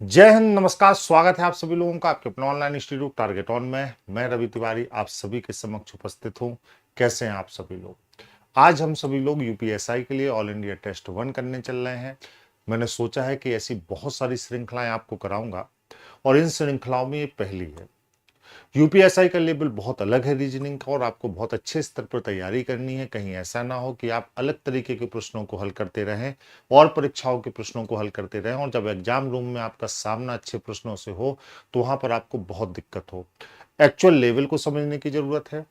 जय हिंद, नमस्कार। स्वागत है आप सभी लोगों का आपके अपने ऑनलाइन इंस्टीट्यूट टारगेट ऑन में। मैं रवि तिवारी आप सभी के समक्ष उपस्थित हूं। कैसे हैं आप सभी लोग? आज हम सभी लोग यूपीएसआई के लिए ऑल इंडिया टेस्ट 1 करने चल रहे हैं। मैंने सोचा है कि ऐसी बहुत सारी श्रृंखलाएं आपको कराऊंगा और इन श्रृंखलाओं में ये पहली है। यूपीएसआई का लेवल बहुत अलग है रीजनिंग का और आपको बहुत अच्छे स्तर पर तैयारी करनी है। कहीं ऐसा ना हो कि आप अलग तरीके के प्रश्नों को हल करते रहें और परीक्षाओं के प्रश्नों को हल करते रहें और जब एग्जाम रूम में आपका सामना अच्छे प्रश्नों से हो तो वहां पर आपको बहुत दिक्कत हो। एक्चुअल लेवल को समझने की जरूरत है,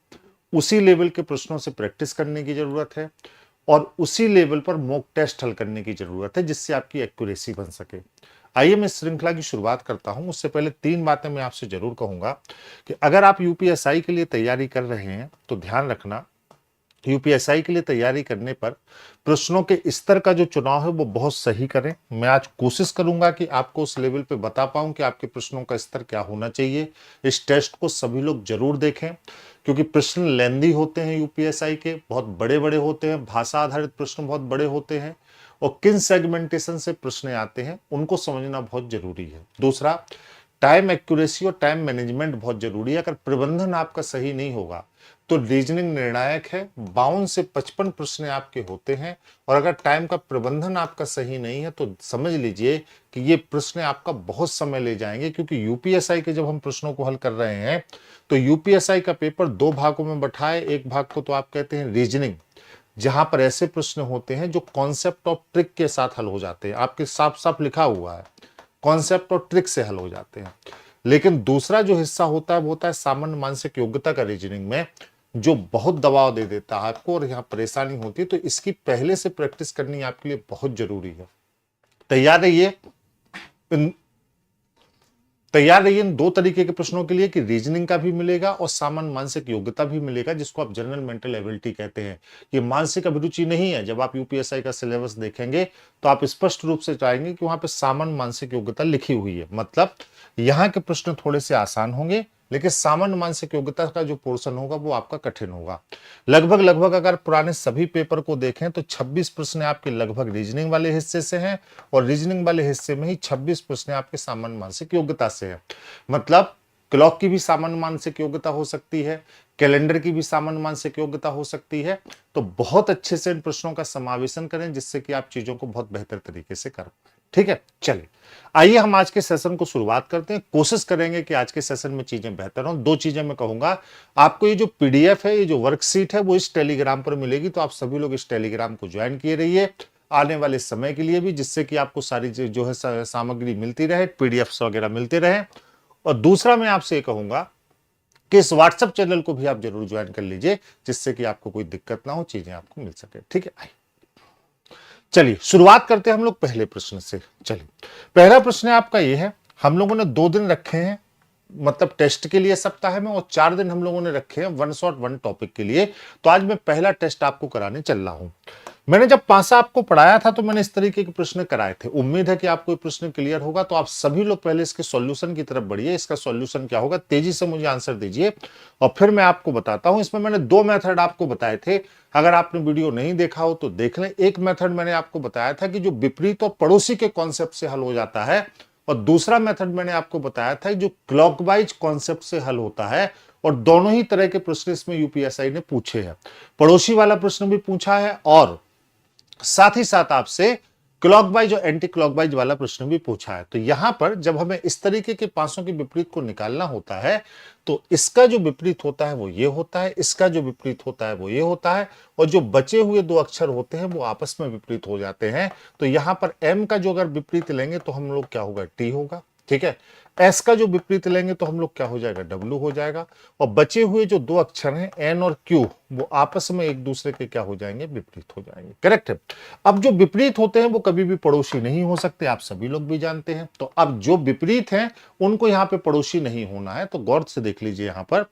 उसी लेवल के प्रश्नों से प्रैक्टिस करने की जरूरत है और उसी लेवल पर मॉक टेस्ट हल करने की जरूरत है जिससे आपकी एक्यूरेसी बन सके। आइए मैं इस श्रृंखला की शुरुआत करता हूं। उससे पहले 3 बातें मैं आपसे जरूर कहूंगा कि अगर आप यूपीएसआई के लिए तैयारी कर रहे हैं तो ध्यान रखना, यूपीएसआई के लिए तैयारी करने पर प्रश्नों के स्तर का जो चुनाव है वो बहुत सही करें। मैं आज कोशिश करूंगा कि आपको उस लेवल पे बता पाऊं कि आपके प्रश्नों का स्तर क्या होना चाहिए। इस टेस्ट को सभी लोग जरूर देखें क्योंकि प्रश्न लेंदी होते हैं, यूपीएसआई के बहुत बड़े बड़े होते हैं, भाषा आधारित प्रश्न बहुत बड़े होते हैं और किन सेगमेंटेशन से प्रश्न आते हैं उनको समझना बहुत जरूरी है। दूसरा, टाइम एक्यूरेसी और टाइम मैनेजमेंट बहुत जरूरी है। अगर प्रबंधन आपका सही नहीं होगा तो रीजनिंग निर्णायक है। 52 से 55 प्रश्न आपके होते हैं और अगर टाइम का प्रबंधन आपका सही नहीं है तो समझ लीजिए कि ये प्रश्न आपका बहुत समय ले जाएंगे क्योंकि यूपीएसआई के जब हम प्रश्नों को हल कर रहे हैं तो यूपीएसआई का पेपर 2 भागों में बंटा है। एक भाग को तो आप कहते हैं रीजनिंग, जहां पर ऐसे प्रश्न होते हैं जो कॉन्सेप्ट और ट्रिक के साथ हल हो जाते हैं। आपके साफ साफ लिखा हुआ है कॉन्सेप्ट और ट्रिक से हल हो जाते हैं। लेकिन दूसरा जो हिस्सा होता है वो होता है सामान्य मानसिक योग्यता का रीजनिंग में, जो बहुत दबाव दे देता है आपको और यहाँ परेशानी होती है। तो इसकी पहले से प्रैक्टिस करनी आपके लिए बहुत जरूरी है। तैयार रहिए इन तैयार रहिए इन 2 तरीके के प्रश्नों के लिए कि रीजनिंग का भी मिलेगा और सामान्य मानसिक योग्यता भी मिलेगा, जिसको आप जनरल मेंटल एबिलिटी कहते हैं। ये मानसिक अभिरुचि नहीं है। जब आप यूपीएसआई का सिलेबस देखेंगे तो आप स्पष्ट रूप से चाहेंगे कि वहां पे सामान्य मानसिक योग्यता लिखी हुई है। मतलब यहाँ के प्रश्न थोड़े से आसान होंगे लेकिन सामान्य मानसिक योग्यता का जो पोर्शन होगा वो आपका कठिन होगा। लगभग लगभग अगर पुराने सभी पेपर को देखें तो 26 प्रश्न आपके लगभग रीजनिंग वाले हिस्से से हैं और रीजनिंग वाले हिस्से में ही 26 प्रश्न आपके सामान्य मानसिक योग्यता से है। मतलब क्लॉक की भी सामान्य मानसिक योग्यता हो सकती है, कैलेंडर की भी सामान्य मानसिक योग्यता हो सकती है। तो बहुत अच्छे से इन प्रश्नों का समावेशन करें जिससे कि आप चीजों को बहुत बेहतर तरीके से कर पाए। ठीक है, चलिए आइए हम आज के सेशन को शुरुआत करते हैं। कोशिश करेंगे कि आज के सेशन में चीजें बेहतर हों। 2 चीजें मैं कहूंगा आपको, ये जो पीडीएफ है, ये जो वर्कशीट है वो इस टेलीग्राम पर मिलेगी, तो आप सभी लोग इस टेलीग्राम को ज्वाइन किए रहिए आने वाले समय के लिए भी, जिससे कि आपको सारी जो है सामग्री मिलती रहे, पीडीएफ वगैरह मिलते रहे। और दूसरा मैं आपसे कहूंगा कि इस व्हाट्सएप चैनल को भी आप जरूर ज्वाइन कर लीजिए जिससे कि आपको कोई दिक्कत ना हो, चीजें आपको मिल सके। ठीक है, चलिए शुरुआत करते हैं हम लोग पहले प्रश्न से। चलिए पहला प्रश्न आपका ये है, हम लोगों ने 2 दिन रखे हैं मतलब टेस्ट के लिए सप्ताह में और 4 दिन हम लोगों ने रखे हैं वन शॉट वन टॉपिक के लिए। तो आज मैं पहला टेस्ट आपको कराने चल रहा हूं। मैंने जब पासा आपको पढ़ाया था तो मैंने इस तरीके के प्रश्न कराए थे। उम्मीद है कि आपको ये प्रश्न क्लियर होगा। तो आप सभी लोग पहले इसके सॉल्यूशन की तरफ बढ़िए। इसका सॉल्यूशन क्या होगा तेजी से मुझे आंसर दीजिए और फिर मैं आपको बताता हूं। इसमें मैंने 2 मेथड आपको बताए थे, अगर आपने वीडियो नहीं देखा हो तो देख लें। एक मेथड मैंने आपको बताया था कि जो विपरीत और पड़ोसी के कॉन्सेप्ट से हल हो जाता है और दूसरा मेथड मैंने आपको बताया था जो क्लॉकवाइज कॉन्सेप्ट से हल होता है। और दोनों ही तरह के प्रश्न इसमें यूपीएसआई ने पूछे हैं। पड़ोसी वाला प्रश्न भी पूछा है और साथ ही साथ आपसे क्लॉकवाइज और एंटी क्लॉकवाइज वाला प्रश्न भी पूछा है। तो यहां पर जब हमें इस तरीके के पासों के विपरीत को निकालना होता है तो इसका जो विपरीत होता है वो ये होता है, इसका जो विपरीत होता है वो ये होता है और जो बचे हुए 2 अक्षर होते हैं वो आपस में विपरीत हो जाते हैं। तो यहां पर एम का जो अगर विपरीत लेंगे तो हम लोग क्या होगा, टी होगा। ठीक है, एस का जो विपरीत लेंगे तो हम लोग क्या हो जाएगा, डब्ल्यू हो जाएगा। और बचे हुए जो 2 अक्षर हैं एन और क्यू वो आपस में एक दूसरे के क्या हो जाएंगे, विपरीत हो जाएंगे। करेक्ट है। अब जो विपरीत होते हैं वो कभी भी पड़ोसी नहीं हो सकते, आप सभी लोग भी जानते हैं। तो अब जो विपरीत हैं उनको यहां पे पड़ोसी नहीं होना है। तो गौर से देख लीजिए, यहां पर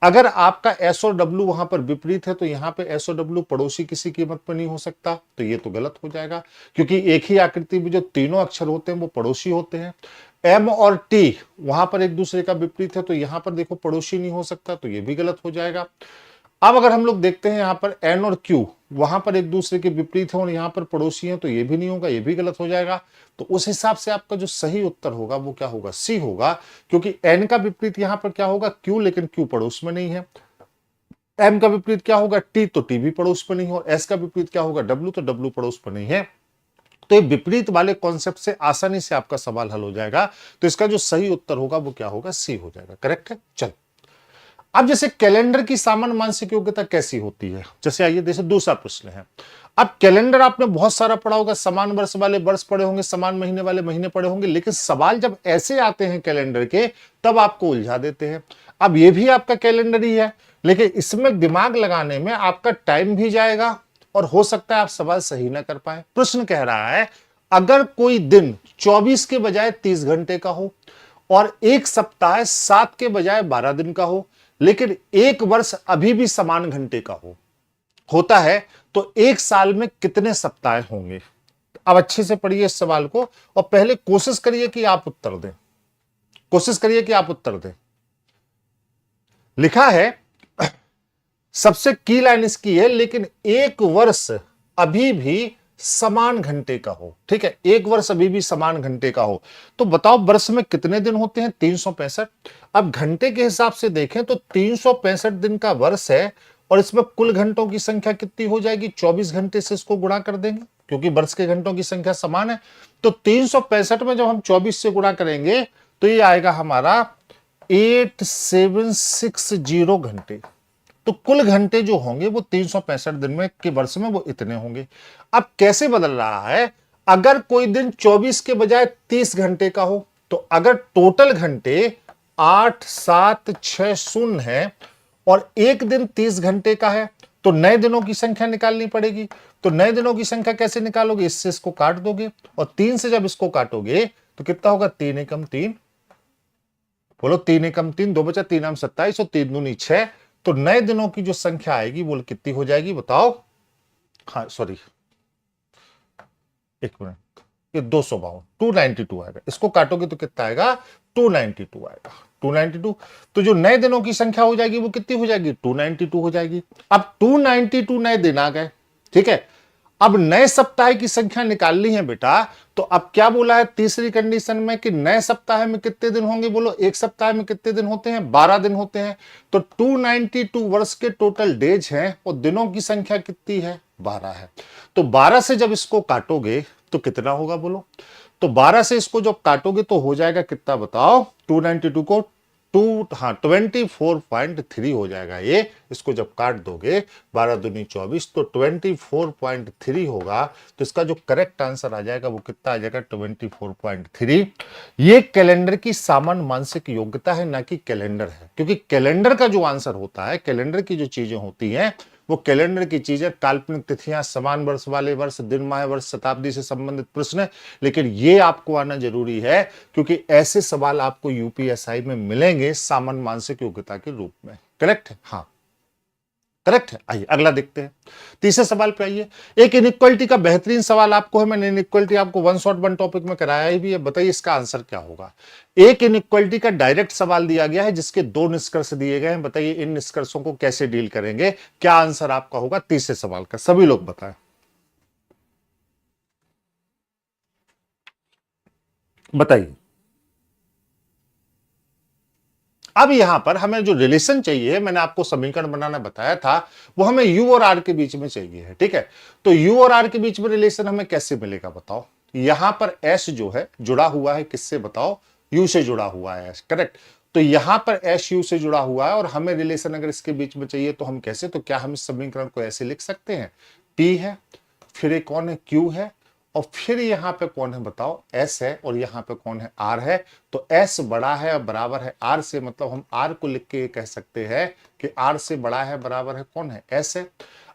अगर आपका एस और डब्ल्यू वहां पर विपरीत है तो यहां पे एस और डब्ल्यू पड़ोसी किसी कीमत पर नहीं हो सकता। तो ये तो गलत हो जाएगा क्योंकि एक ही आकृति में जो तीनों अक्षर होते हैं वो पड़ोसी होते हैं। एम और टी वहां पर एक दूसरे का विपरीत है तो यहां पर देखो पड़ोसी नहीं हो सकता, तो ये भी गलत हो जाएगा। अब अगर हम लोग देखते हैं यहां पर एन और क्यू वहां पर एक दूसरे के विपरीत है और यहां पर पड़ोसी हैं, तो ये भी नहीं होगा, ये भी गलत हो जाएगा। तो उस हिसाब से आपका जो सही उत्तर होगा वो क्या होगा, सी होगा, क्योंकि एन का विपरीत यहां पर क्या होगा, क्यू, लेकिन क्यू पड़ोस में नहीं है। एम का विपरीत क्या होगा, टी, तो टी भी पड़ोस पर नहीं हो। एस का विपरीत क्या होगा, डब्ल्यू, तो डब्ल्यू पड़ोस पर नहीं है। तो ये विपरीत वाले कॉन्सेप्ट से आसानी से आपका सवाल हल हो जाएगा। तो इसका जो सही उत्तर होगा वो क्या होगा, सी हो जाएगा। करेक्ट है। चल, अब जैसे कैलेंडर की सामान्य मानसिक योग्यता कैसी होती है, जैसे आइए जैसे दूसरा प्रश्न है। अब कैलेंडर आपने बहुत सारा पढ़ा होगा, समान वर्ष वाले वर्ष पढ़े होंगे, समान महीने वाले महीने पढ़े होंगे, लेकिन सवाल जब ऐसे आते हैं कैलेंडर के तब आपको उलझा देते हैं। अब ये भी आपका कैलेंडर ही है, लेकिन इसमें दिमाग लगाने में आपका टाइम भी जाएगा और हो सकता है आप सवाल सही ना कर पाए। प्रश्न कह रहा है अगर कोई दिन 24 के बजाय 30 घंटे का हो और एक सप्ताह 7 के बजाय 12 दिन का हो, लेकिन एक वर्ष अभी भी समान घंटे का होता है, तो एक साल में कितने सप्ताह होंगे। अब अच्छे से पढ़िए इस सवाल को और पहले कोशिश करिए कि आप उत्तर दें, कोशिश करिए कि आप उत्तर दें। लिखा है, सबसे की लाइन इसकी है, लेकिन एक वर्ष अभी भी समान घंटे का हो। ठीक है, एक वर्ष अभी भी समान घंटे का हो, तो बताओ वर्ष में कितने दिन होते हैं, 365। अब घंटे के हिसाब से देखें तो 365 दिन का वर्ष है और इसमें कुल घंटों की संख्या कितनी हो जाएगी, 24 घंटे से इसको गुणा कर देंगे क्योंकि वर्ष के घंटों की संख्या समान है। तो 365 में जब हम 24 से गुणा करेंगे तो ये आएगा हमारा 8760 घंटे। तो कुल घंटे जो होंगे वो 365 दिन में के वर्ष में वो इतने होंगे। अब कैसे बदल रहा है, अगर कोई दिन 24 के बजाय 30 घंटे का हो, तो अगर टोटल घंटे 8760 है और एक दिन 30 घंटे का है तो नए दिनों की संख्या निकालनी पड़ेगी। तो नए दिनों की संख्या कैसे निकालोगे, इससे इसको काट दोगे और 3 से जब इसको काटोगे तो कितना होगा, 3 एकम 3, बोलो 3 एकम 3, 2 बचा 3 आम 27 और 3 दूनी 6। तो नए दिनों की जो संख्या आएगी वो कितनी हो जाएगी बताओ, हाँ सॉरी एक मिनट, ये 252, 292 आएगा। इसको काटोगे तो कितना आएगा, 292 आएगा, 292। तो जो नए दिनों की संख्या हो जाएगी वो कितनी हो जाएगी, 292 हो जाएगी। अब 292 नए दिन आ गए, ठीक है। अब नए सप्ताह की संख्या निकालनी है बेटा, तो अब क्या बोला है तीसरी कंडीशन में कि नए सप्ताह में कितने दिन होंगे, बोलो एक सप्ताह में कितने दिन होते हैं, 12 दिन होते हैं। तो 292 वर्ष के टोटल डेज हैं और दिनों की संख्या कितनी है, 12 है। तो 12 से जब इसको काटोगे तो कितना होगा बोलो, तो 12 से इसको जब काटोगे तो हो जाएगा कितना बताओ, 292 को 24.3 हो जाएगा ये। इसको जब काट दोगे 12 दूनी 24 तो 24.3 होगा। तो इसका जो करेक्ट आंसर आ जाएगा वो कितना आ जाएगा, 24.3। ये कैलेंडर की सामान्य मानसिक योग्यता है, ना कि कैलेंडर है, क्योंकि कैलेंडर का जो आंसर होता है, कैलेंडर की जो चीजें होती हैं वो कैलेंडर की चीजें काल्पनिक तिथियां, समान वर्ष वाले वर्ष, दिन माह वर्ष, शताब्दी से संबंधित प्रश्न। लेकिन ये आपको आना जरूरी है क्योंकि ऐसे सवाल आपको यूपीएसआई में मिलेंगे सामान्य मानसिक योग्यता के रूप में। करेक्ट है, हाँ करेक्ट है। आइए अगला देखते हैं, तीसरे सवाल पे आइए। एक इनइक्वालिटी का बेहतरीन सवाल आपको है, मैंने इनइक्वालिटी आपको वन शॉट वन टॉपिक में कराया ही भी है। बताइए इसका आंसर क्या होगा। एक इनइक्वालिटी का डायरेक्ट सवाल दिया गया है जिसके 2 निष्कर्ष दिए गए हैं। बताइए इन निष्कर्षों को कैसे डील करेंगे, क्या आंसर आपका होगा तीसरे सवाल का, सभी लोग बताएं, बताइए। अब यहां पर हमें जो रिलेशन चाहिए, मैंने आपको समीकरण बनाना बताया था, वो हमें यू और आर के बीच में चाहिए है, ठीक है। तो यू और आर के बीच में रिलेशन हमें कैसे मिलेगा बताओ। यहां पर एस जो है जुड़ा हुआ है किससे बताओ, यू से जुड़ा हुआ है एस, करेक्ट। तो यहां पर एस यू से जुड़ा हुआ है और हमें रिलेशन अगर इसके बीच में चाहिए तो हम कैसे, तो क्या हम इस समीकरण को ऐसे लिख सकते हैं, पी है, फिर एक कौन है, क्यू है, और फिर यहां पे कौन है बताओ, एस है, और यहां पे कौन है, आर है। तो एस बड़ा है और बराबर है आर से, मतलब हम आर को लिख के कह सकते हैं कि आर से बड़ा है बराबर है कौन है, एस है।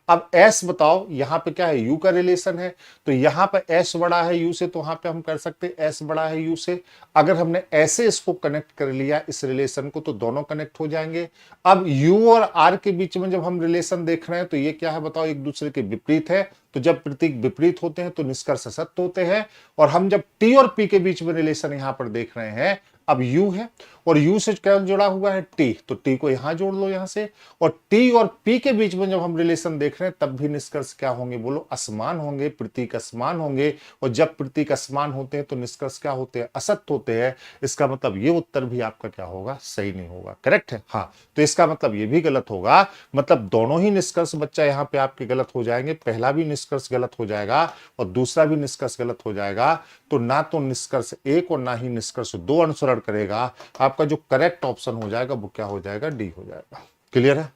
अब एस बताओ यहां पे क्या है, यू का रिलेशन है, तो यहां पे एस बड़ा है यू से, तो वहां पे हम कर सकते हैं एस बड़ा है यू से। अगर हमने ऐसे इसको कनेक्ट कर लिया इस रिलेशन को तो दोनों कनेक्ट हो जाएंगे। अब यू और आर के बीच में जब हम रिलेशन देख रहे हैं तो ये क्या है बताओ, एक दूसरे के विपरीत है। तो जब प्रतीक विपरीत होते हैं तो निष्कर्ष सत्य होते हैं। और हम जब टी और पी के बीच में रिलेशन यहां पर देख रहे हैं अब u है और u से क्या जुड़ा हुआ है t, तो t को यहां जोड़ लो यहां से, और t और p के बीच में जब हम रिलेशन देख रहे हैं तब भी निष्कर्ष क्या होंगे, बोलो असमान होंगे, प्रतीक असमान होंगे, और जब प्रतीक असमान होते हैं तो निष्कर्ष क्या होते हैं, असत्य होते हैं। इसका मतलब ये उत्तर भी आपका क्या होगा, सही नहीं होगा, करेक्ट है। हाँ, तो इसका मतलब ये भी गलत होगा, मतलब दोनों ही निष्कर्ष बच्चा यहाँ पे आपके गलत हो जाएंगे, पहला भी निष्कर्ष गलत हो जाएगा और दूसरा भी निष्कर्ष गलत हो जाएगा। तो ना तो निष्कर्ष एक और ना ही निष्कर्ष दो अनुसरण करेगा, आपका जो करेक्ट ऑप्शन हो जाएगा वो क्या हो जाएगा, डी हो जाएगा। क्लियर है,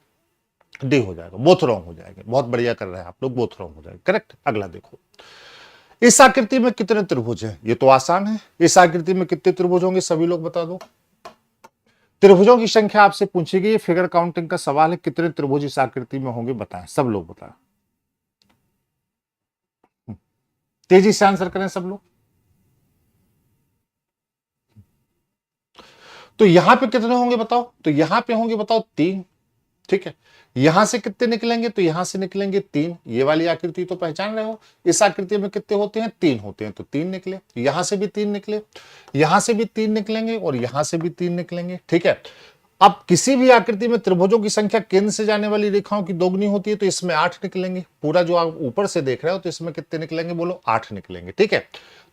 डी हो जाएगा, बोथ रॉन्ग हो जाएंगे। बहुत बढ़िया कर रहे हैं आप लोग, बोथ रॉन्ग हो जाएंगे, करेक्ट। अगला देखो, इस आकृति में कितने त्रिभुज हैं, ये तो आसान है। इस आकृति में कितने त्रिभुज होंगे, सभी लोग बता दो। त्रिभुजों की संख्या आपसे पूछी गई, फिगर काउंटिंग का सवाल है, कितने त्रिभुज इस आकृति में होंगे बताएं, सब लोग बताएं, तेजी से आंसर करें सब लोग। तो यहां पे कितने होंगे बताओ, तो यहां पे होंगे बताओ 3, ठीक है। यहां से कितने निकलेंगे, तो यहां से निकलेंगे 3, ये वाली आकृति तो पहचान रहे हो, इस आकृति में कितने होते हैं, 3 होते हैं, तो 3 निकले, यहां से भी 3 निकले, यहां से भी 3 निकलेंगे और यहां से भी 3 निकलेंगे, ठीक है। अब किसी भी आकृति में त्रिभुजों की संख्या केंद्र से जाने वाली रेखाओं की दोगुनी होती है, तो इसमें 8 निकलेंगे। पूरा जो आप ऊपर से देख रहे हो तो इसमें कितने निकलेंगे, बोलो 8 निकलेंगे, ठीक है।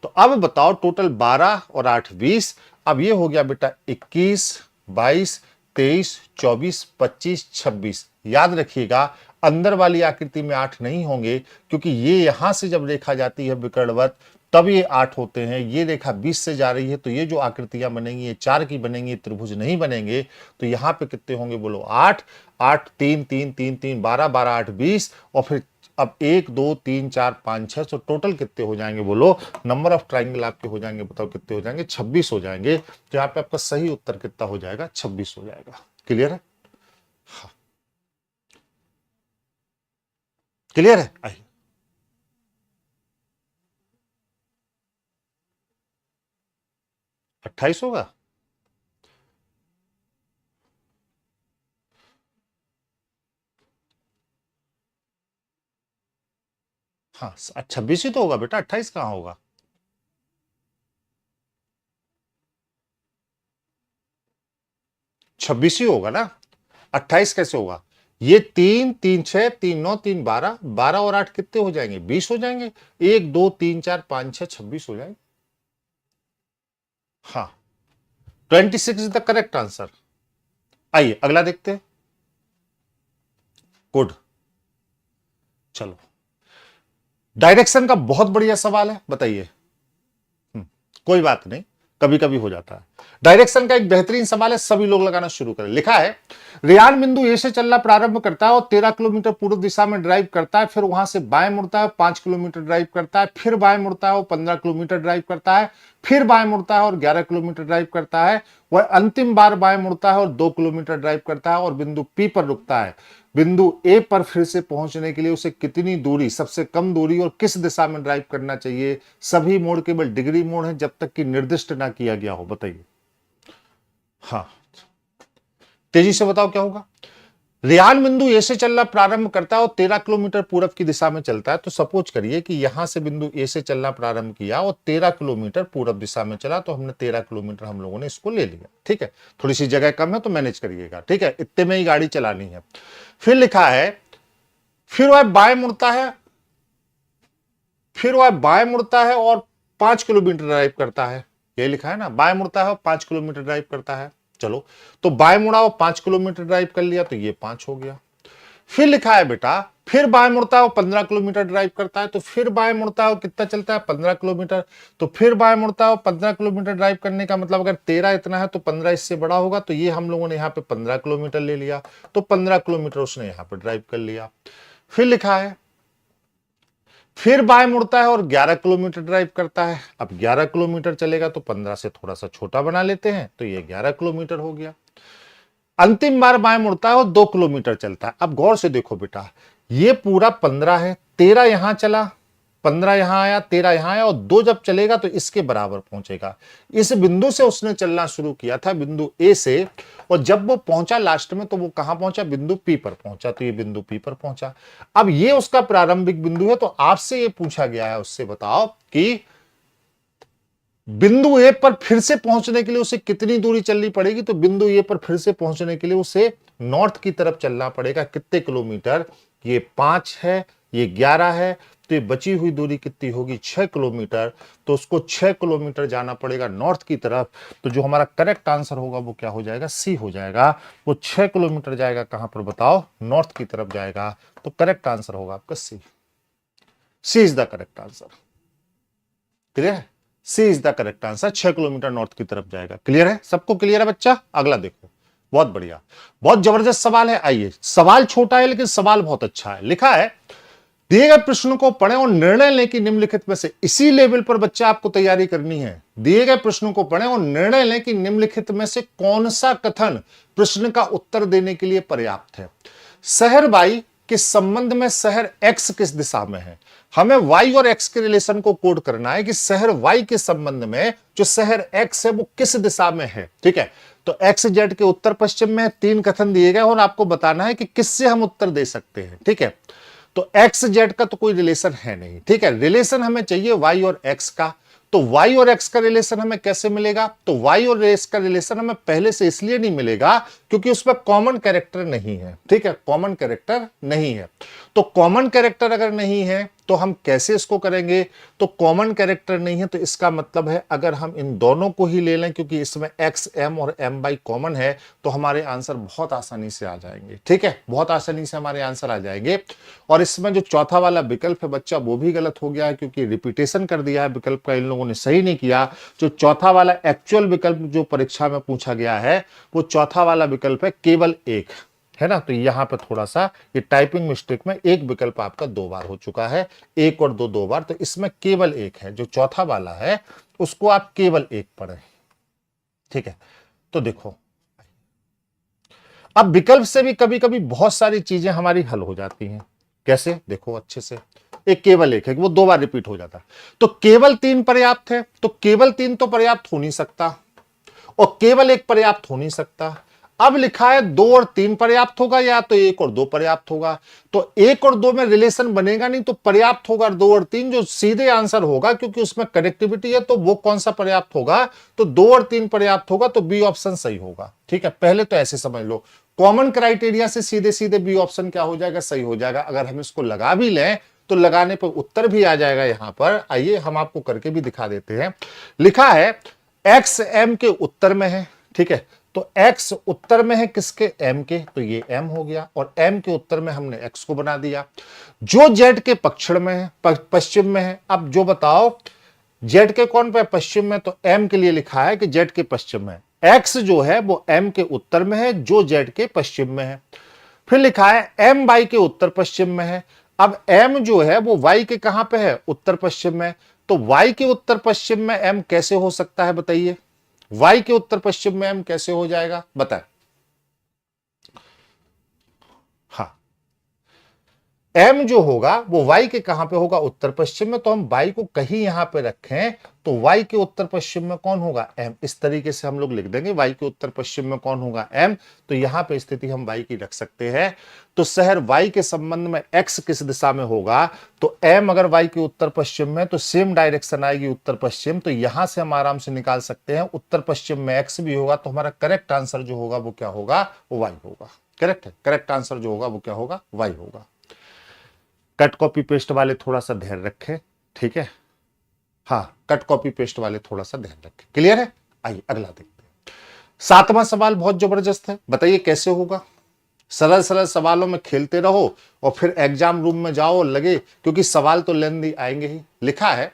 तो अब बताओ टोटल 12 और 8 20, अब ये हो गया बेटा 21 22 23 24 25 26। याद रखिएगा अंदर वाली आकृति में 8 नहीं होंगे, क्योंकि ये यहां से जब रेखा जाती है विकर्णवत तब ये 8 होते हैं। ये रेखा 20 से जा रही है तो ये जो आकृतियां बनेंगी ये 4 की बनेंगी, त्रिभुज नहीं बनेंगे। तो यहां पे कितने होंगे, बोलो 8 8 3 3 3 3 12 12 8 20, और फिर अब 1 2 3 4 5 6, तो टोटल कितने हो जाएंगे, बोलो नंबर ऑफ ट्राइंगल आपके हो जाएंगे, बताओ कितने हो जाएंगे, 26 हो जाएंगे। तो यहाँ पे आपका सही उत्तर कितना हो जाएगा, 26 हो जाएगा। क्लियर है, हाँ। क्लियर है, आइए 28 होगा। हाँ 26 ही तो होगा बेटा, 28 कहां होगा। 26 ही होगा ना, 28 कैसे होगा। ये 3 3 6 3 9 3 12, 12 और 8 कितने हो जाएंगे, 20 हो जाएंगे। 1 2 3 4 5 6 26 हो जाएंगे। हाँ 26 इज द करेक्ट आंसर। आइए अगला देखते हैं। गुड, चलो डायरेक्शन का बहुत बढ़िया सवाल है, बताइए। कोई बात नहीं, कभी कभी हो जाता है। डायरेक्शन का एक बेहतरीन सवाल है, सभी लोग लगाना शुरू करें। लिखा है रेयान बिंदु ए से चलना प्रारंभ करता है और 13 किलोमीटर पूर्व दिशा में ड्राइव करता है, फिर वहां से बाएं मुड़ता है, 5 किलोमीटर ड्राइव करता है, फिर बाएं मुड़ता है और 15 किलोमीटर ड्राइव करता है, फिर बाएं मुड़ता है और 11 किलोमीटर ड्राइव करता है। वह अंतिम बार बाएं मुड़ता है और 2 किलोमीटर ड्राइव करता है और बिंदु पी पर रुकता है। बिंदु ए पर फिर से पहुंचने के लिए उसे कितनी दूरी, सबसे कम दूरी और किस दिशा में ड्राइव करना चाहिए। सभी मोड़ केवल डिग्री मोड़ है जब तक कि निर्दिष्ट ना किया गया हो, बताइए। हाँ तेजी से बताओ क्या होगा। रेयान बिंदु ए से चलना प्रारंभ करता है और 13 किलोमीटर पूर्व की दिशा में चलता है। तो सपोज करिए कि यहां से बिंदु ए से चलना प्रारंभ किया और 13 किलोमीटर पूर्व दिशा में चला, तो हमने 13 किलोमीटर हम लोगों ने इसको ले लिया, ठीक है। थोड़ी सी जगह कम है तो मैनेज करिएगा, ठीक है, इतने में ही गाड़ी चलानी है। फिर लिखा है फिर वह बाएं मुड़ता है, फिर वह बाएं मुड़ता है और 5 किलोमीटर ड्राइव करता है। ये लिखा है ना, बाएं मुड़ता है और 5 किलोमीटर ड्राइव करता है। चलो तो बाएं मुड़ा और 5 किलोमीटर ड्राइव कर लिया, तो ये 5 हो गया। फिर लिखा है बेटा फिर बाएं मुड़ता है और 15 किलोमीटर ड्राइव करता है, तो फिर बाएं मुड़ता है और कितना चलता है, 15 किलोमीटर। तो फिर बाएं मुड़ता है और 15 किलोमीटर ड्राइव करने का मतलब अगर 13 इतना है तो 15 इससे बड़ा होगा, तो ये हम लोगों ने यहाँ पे 15 किलोमीटर ले लिया, तो 15 किलोमीटर उसने यहाँ पे ड्राइव कर लिया। फिर लिखा है फिर बाएं मुड़ता है और 11 किलोमीटर ड्राइव करता है। अब 11 किलोमीटर चलेगा तो 15 से थोड़ा सा छोटा बना लेते हैं, तो ये 11 किलोमीटर हो गया। अंतिम बार बाएं मुड़ता है और 2 किलोमीटर चलता है। अब गौर से देखो बेटा, ये पूरा 15 है, 13 यहां चला, 15 यहां आया, 13 यहां आया और 2 जब चलेगा तो इसके बराबर पहुंचेगा। इस बिंदु से उसने चलना शुरू किया था, बिंदु ए से, और जब वो पहुंचा लास्ट में तो वो कहां पहुंचा, बिंदु पी पर पहुंचा, तो ये बिंदु पी पर पहुंचा। अब ये उसका प्रारंभिक बिंदु है, तो आपसे ये पूछा गया है, उससे बताओ कि बिंदु ए पर फिर से पहुंचने के लिए उसे कितनी दूरी चलनी पड़ेगी, तो बिंदु ए पर फिर से पहुंचने के लिए उसे नॉर्थ की तरफ चलना पड़ेगा। कितने किलोमीटर, ये 5 है, ये 11 है, तो ये बची हुई दूरी कितनी होगी, 6 किलोमीटर। तो उसको 6 किलोमीटर जाना पड़ेगा नॉर्थ की तरफ। तो जो हमारा करेक्ट आंसर होगा वो क्या हो जाएगा, सी हो जाएगा। वो 6 किलोमीटर जाएगा कहां पर बताओ, नॉर्थ की तरफ जाएगा। तो करेक्ट आंसर होगा आपका C. C is the correct answer. Clear है, C is the correct answer, 6 kilometre north की तरफ जाएगा। क्लियर है, सबको क्लियर है बच्चा। अगला देखो, बहुत बढ़िया, बहुत जबरदस्त सवाल है। आइए, सवाल छोटा है लेकिन सवाल बहुत अच्छा है। लिखा है, दिए गए प्रश्न को पढ़ें और निर्णय लें कि निम्नलिखित में से, इसी लेवल पर बच्चा आपको तैयारी करनी है। दिए गए प्रश्नों को पढ़ें और निर्णय लें कि निम्नलिखित में से कौन सा कथन प्रश्न का उत्तर देने के लिए पर्याप्त है। शहर वाई के संबंध में शहर एक्स किस दिशा में है। हमें वाई और एक्स के रिलेशन को कोड करना है कि शहर वाई के संबंध में जो शहर एक्स है वो किस दिशा में है। ठीक है, तो एक्स जेड के उत्तर पश्चिम में 3 कथन दिए गए और आपको बताना है कि किससे हम उत्तर दे सकते हैं। ठीक है, तो एक्स जेड का तो कोई रिलेशन है नहीं। ठीक है, रिलेशन हमें चाहिए वाई और एक्स का। तो वाई और एक्स का रिलेशन हमें कैसे मिलेगा, तो वाई और एक्स का रिलेशन हमें पहले से इसलिए नहीं मिलेगा क्योंकि उसमें कॉमन कैरेक्टर नहीं है। ठीक है, कॉमन कैरेक्टर नहीं है। तो कॉमन कैरेक्टर अगर नहीं है तो हम कैसे इसको करेंगे, तो कॉमन कैरेक्टर नहीं है तो इसका मतलब है अगर हम इन दोनों को ही ले लें, क्योंकि इसमें एक्स एम और एम बाई कॉमन है, तो हमारे आंसर बहुत आसानी से आ जाएंगे। ठीक है, बहुत आसानी से हमारे आंसर आ जाएंगे। और इसमें जो चौथा वाला विकल्प है बच्चा, वो भी गलत हो गया है क्योंकि रिपीटेशन कर दिया है विकल्प का, इन लोगों ने सही नहीं किया। जो चौथा वाला एक्चुअल विकल्प जो परीक्षा में पूछा गया है, वो चौथा वाला विकल्प है केवल एक, है ना। तो यहां पे थोड़ा सा ये टाइपिंग मिस्टेक में एक विकल्प आपका 2 बार हो चुका है, 1 और 2 2 बार, तो इसमें केवल एक है। जो चौथा वाला है उसको आप केवल एक पढ़ें। ठीक है, तो देखो, अब विकल्प से भी कभी कभी बहुत सारी चीजें हमारी हल हो जाती हैं। कैसे, देखो अच्छे से, एक केवल एक है, वो 2 बार रिपीट हो जाता है। तो केवल 3 पर्याप्त है, तो केवल 3 तो पर्याप्त हो नहीं सकता, और केवल 1 पर्याप्त हो नहीं सकता। अब लिखा है 2 और 3 पर्याप्त होगा, या तो 1 और 2 पर्याप्त होगा। तो 1 और 2 में रिलेशन बनेगा नहीं, तो पर्याप्त होगा 2 और 3, जो सीधे आंसर होगा क्योंकि उसमें कनेक्टिविटी है। तो वो कौन सा पर्याप्त होगा, तो 2 और 3 पर्याप्त होगा, तो बी ऑप्शन सही होगा। ठीक है, पहले तो ऐसे समझ लो, कॉमन क्राइटेरिया से सीधे सीधे बी ऑप्शन क्या हो जाएगा, सही हो जाएगा। अगर हम इसको लगा भी लें तो लगाने पर उत्तर भी आ जाएगा यहां पर। आइए हम आपको करके भी दिखा देते हैं। लिखा है एक्स एम के उत्तर में है। ठीक है, तो x उत्तर में है किसके, m के, तो ये m हो गया, और m के उत्तर में हमने x को बना दिया। जो z के पश्चिम में है, पश्चिम में है। अब जो बताओ z के कौन पे पश्चिम में, तो m के लिए लिखा है कि z के पश्चिम में। x जो है वो m के उत्तर में है, जो z के पश्चिम में है। फिर लिखा है m y के उत्तर पश्चिम में है। अब m जो है वो y के कहां पे है, उत्तर पश्चिम में। तो y के उत्तर पश्चिम में m कैसे हो सकता है बताइए, y के उत्तर पश्चिम में m कैसे हो जाएगा बताएं। हाँ, m जो होगा वो y के कहां पे होगा, उत्तर पश्चिम में। तो हम y को कहीं यहां पे रखें तो y के उत्तर पश्चिम में कौन होगा, m। इस तरीके से हम लोग लिख देंगे, y के उत्तर पश्चिम में कौन होगा, m। तो यहां पे स्थिति हम y की रख सकते हैं। तो शहर y के संबंध में x किस दिशा में होगा, तो m अगर y के उत्तर पश्चिम में, तो सेम डायरेक्शन आएगी उत्तर पश्चिम। तो यहां से हम आराम से निकाल सकते हैं, उत्तर पश्चिम में x भी होगा। तो हमारा करेक्ट आंसर जो होगा वो क्या होगा, वो y होगा। करेक्ट है, करेक्ट आंसर जो होगा वो क्या होगा, y होगा। कट कॉपी पेस्ट वाले थोड़ा सा ध्यान रखें। ठीक है, हाँ, कट कॉपी पेस्ट वाले थोड़ा सा ध्यान रखें। क्लियर है, आइए अगला देखते हैं। 7वां सवाल बहुत जबरदस्त है, बताइए कैसे होगा। सरल सरल सवालों में खेलते रहो और फिर एग्जाम रूम में जाओ और लगे, क्योंकि सवाल तो लेंदी आएंगे ही। लिखा है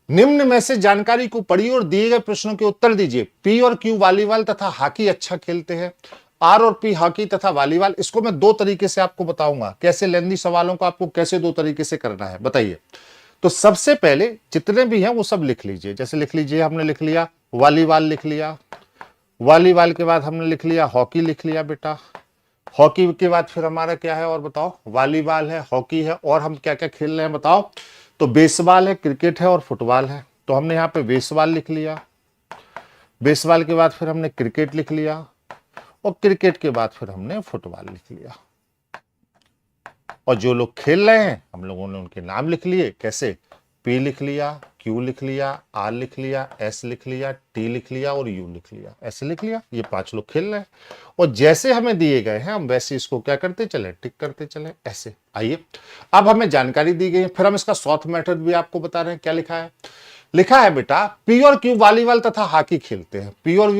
निम्न में से जानकारी को पढ़िए और दिए गए प्रश्नों के उत्तर दीजिए। पी और क्यू वॉलीबॉल तथा हॉकी अच्छा खेलते हैं, आर और पी हॉकी तथा वॉलीबॉल। इसको मैं 2 तरीके से आपको बताऊंगा, कैसे लेंदी सवालों को आपको कैसे 2 तरीके से करना है बताइए। तो सबसे पहले जितने भी हैं वो सब लिख लीजिए। जैसे लिख लीजिए, हमने लिख लिया वॉलीबॉल, लिख लिया वॉलीबॉल के बाद हमने लिख लिया हॉकी, लिख लिया बेटा। हॉकी के बाद फिर हमारा क्या है और बताओ, वॉलीबॉल है, हॉकी है, और हम क्या क्या खेल रहे हैं बताओ। तो बेसबॉल है, क्रिकेट है और फुटबॉल है। तो हमने यहाँ पे बेसबॉल लिख लिया, बेसबॉल के बाद फिर हमने क्रिकेट लिख लिया, और क्रिकेट के बाद फिर हमने फुटबॉल लिख लिया। और जो लोग खेल रहे हैं हम लोगों ने उनके नाम लिख लिए। कैसे, पी लिख लिया, क्यू लिख लिया, आर लिख लिया, एस लिख लिया, टी लिख लिया और यू लिख लिया, ऐसे लिख लिया। ये 5 लोग खेल रहे हैं और जैसे हमें दिए गए हैं हम वैसे इसको क्या करते चले, टिक करते चले ऐसे। आइए अब हमें जानकारी दी गई है, फिर हम इसका सॉर्ट मेथड भी आपको बता रहे हैं। क्या लिखा है, लिखा है बेटा पी और क्यू वॉलीबॉल तथा हॉकी खेलते हैं। पी और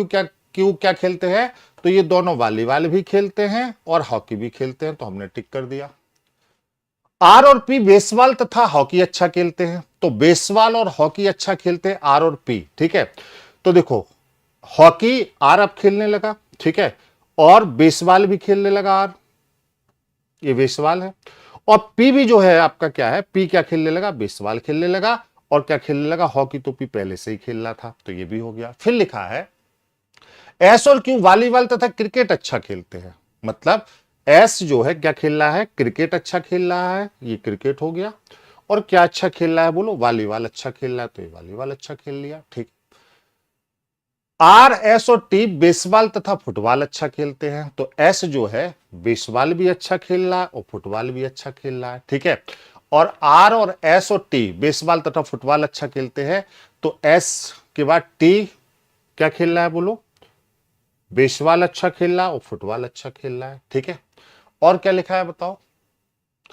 क्यू क्या खेलते हैं, तो ये दोनों वॉलीबॉल भी खेलते हैं और हॉकी भी खेलते हैं, तो हमने टिक कर दिया। आर और पी बेसबॉल तथा हॉकी अच्छा खेलते हैं, तो बेसबॉल और हॉकी अच्छा खेलते हैं आर और पी, ठीक है। तो देखो हॉकी आर अब खेलने लगा, ठीक है, और बेसबॉल भी खेलने लगा आर, ये बेसबॉल है। और पी भी जो है आपका क्या है, पी क्या खेलने लगा, बेसबॉल खेलने लगा। और क्या खेलने लगा, हॉकी तो पी पहले से ही खेल रहा था, तो ये भी हो गया। फिर लिखा है एस और क्यू वॉलीबॉल तथा क्रिकेट अच्छा खेलते हैं, मतलब एस जो है क्या खेल रहा है, क्रिकेट अच्छा खेल रहा है, ये क्रिकेट हो गया। और क्या अच्छा खेल रहा है, बोलो वॉलीबॉल अच्छा खेल रहा है, तो ये वॉलीबॉल अच्छा खेल लिया, ठीक। आर एस और टी बेसबॉल तथा फुटबॉल अच्छा खेलते हैं, तो एस जो है बेसबॉल भी अच्छा खेल रहा है और फुटबॉल भी अच्छा खेल रहा है, ठीक है। और आर और एस और टी बेसबॉल तथा फुटबॉल अच्छा खेलते हैं, तो एस के बाद टी क्या खेल रहा है, बोलो बेसबॉल अच्छा खेल रहा है और फुटबॉल अच्छा खेल रहा है, ठीक है। और क्या लिखा है बताओ,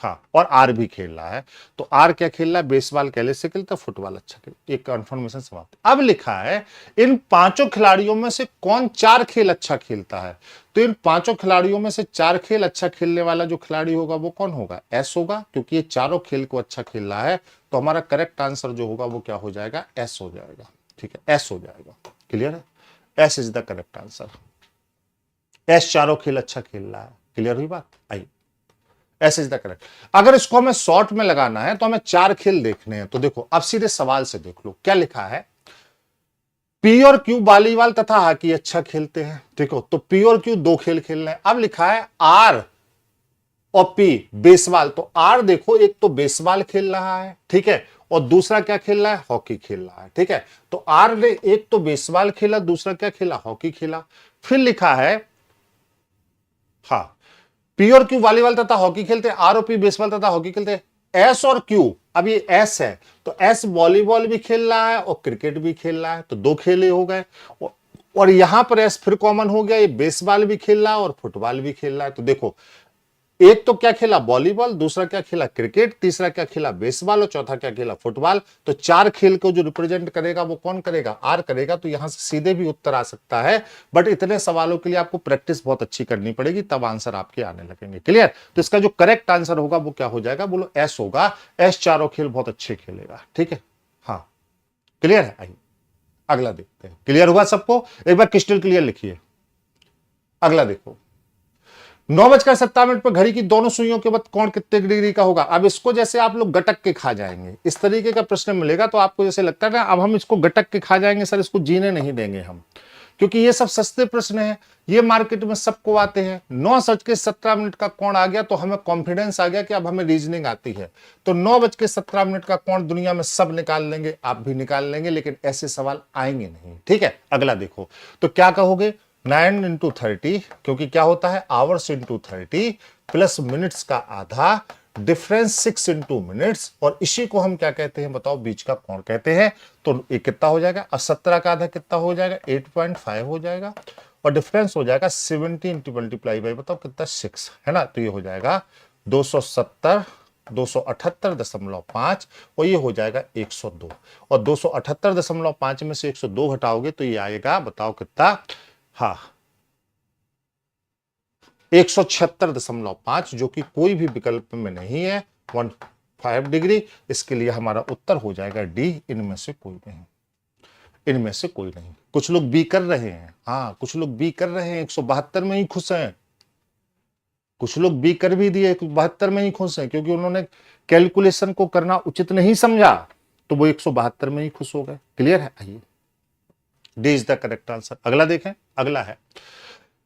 हाँ, और आर भी खेल रहा है, तो आर क्या खेल रहा है, बेसबॉल कैले से खेलता है, फुटबॉल अच्छा खेल, एक कंफर्मेशन समाप्त। अब लिखा है इन 5 खिलाड़ियों में से कौन 4 खेल अच्छा खेलता है, तो इन 5 खिलाड़ियों में से 4 खेल अच्छा खेलने वाला जो खिलाड़ी होगा वो कौन होगा, एस होगा, क्योंकि ये चारों खेल को अच्छा खेल रहा है, तो हमारा करेक्ट आंसर जो होगा वो क्या हो जाएगा, एस हो जाएगा, ठीक है, एस हो जाएगा। क्लियर है, S is the correct answer. S चारों खेल अच्छा खेल रहा है, क्लियर हुई बात। आइए ऐसे इज द करेक्ट। अगर इसको हमें शॉर्ट में लगाना है तो हमें 4 खेल देखने हैं, तो देखो अब सीधे सवाल से देख लो क्या लिखा है, पी और क्यू वॉलीबॉल तथा हॉकी अच्छा खेलते हैं, देखो तो पी और क्यू 2 खेल खेल रहे हैं। अब लिखा है आर और पी बेसबॉल, तो आर देखो एक तो बेसबॉल खेल रहा है, ठीक है, और दूसरा क्या खेल रहा है, हॉकी खेल रहा है, ठीक है। तो आर ने एक तो बेसबॉल खेला, दूसरा क्या खेला, हॉकी खेला। फिर लिखा है हाँ पी और क्यू वॉलीबॉल तथा हॉकी खेलते हैं, आर और पी बेसबॉल तथा हॉकी खेलते हैं। एस और क्यू, अब ये एस है तो एस वॉलीबॉल भी खेल रहा है और क्रिकेट भी खेल रहा है, तो 2 खेले हो गए। और यहां पर एस फिर कॉमन हो गया, ये बेसबॉल भी खेल रहा है और फुटबॉल भी खेल रहा है, तो देखो एक तो क्या खेला वॉलीबॉल, दूसरा क्या खेला क्रिकेट, तीसरा क्या खेला बेसबॉल और चौथा क्या खेला फुटबॉल। तो 4 खेल को जो रिप्रेजेंट करेगा वो कौन करेगा, आर करेगा। तो यहां से सीधे भी उत्तर आ सकता है, बट इतने सवालों के लिए आपको प्रैक्टिस बहुत अच्छी करनी पड़ेगी, तब आंसर आपके आने लगेंगे। क्लियर, तो इसका जो करेक्ट आंसर होगा वो क्या हो जाएगा, बोलो एस होगा। एस चारों खेल बहुत अच्छे खेलेगा, ठीक है। हाँ क्लियर है, आइए अगला देखते हैं। क्लियर हुआ सबको, एक बार क्रिस्टल क्लियर लिखिए। अगला देखो, 9:57 पर घड़ी की दोनों सुइयों के बाद कोण कितने डिग्री का होगा। अब इसको जैसे आप लोग गटक के खा जाएंगे, इस तरीके का प्रश्न मिलेगा तो आपको जैसे लगता है ना अब हम इसको गटक के खा जाएंगे सर, इसको जीने नहीं देंगे हम, क्योंकि ये सब सस्ते प्रश्न हैं, ये मार्केट में सबको आते हैं। 9:17 का कोण आ गया तो हमें कॉन्फिडेंस आ गया कि अब हमें रीजनिंग आती है, तो 9:17 का कोण दुनिया में सब निकाल लेंगे, आप भी निकाल लेंगे, लेकिन ऐसे सवाल आएंगे नहीं, ठीक है। अगला देखो, तो क्या कहोगे, 9 इंटू 30, क्योंकि क्या होता है आवर्स इंटू 30 प्लस मिनट्स का आधा, डिफरेंस 6 इंटू मिनट्स, और इसी को हम क्या कहते हैं बताओ, बीच का कोण कहते हैं। तो ये कितना हो जाएगा, अब 17 का आधा कितना हो जाएगा, 8.5 हो जाएगा, और डिफरेंस हो जाएगा 70 मल्टीप्लाई बाई बताओ कितना, 6 है ना, तो ये हो जाएगा 278.5, और ये हो जाएगा 102, और 278.5 में से 102 घटाओगे तो ये आएगा बताओ कितना, हाँ 176.5, जो कि कोई भी विकल्प में नहीं है, 15 डिग्री। इसके लिए हमारा उत्तर हो जाएगा डी, इनमें से कोई नहीं, इनमें से कोई नहीं। कुछ लोग बी कर रहे हैं, हाँ कुछ लोग बी कर रहे हैं, 172 में ही खुश हैं, कुछ लोग बी कर भी दिए 172 में ही खुश हैं, क्योंकि उन्होंने कैलकुलेशन को करना उचित नहीं समझा, तो वो 172 में ही खुश हो गए। क्लियर है, आइए D is the correct answer. अगला देखें, अगला है,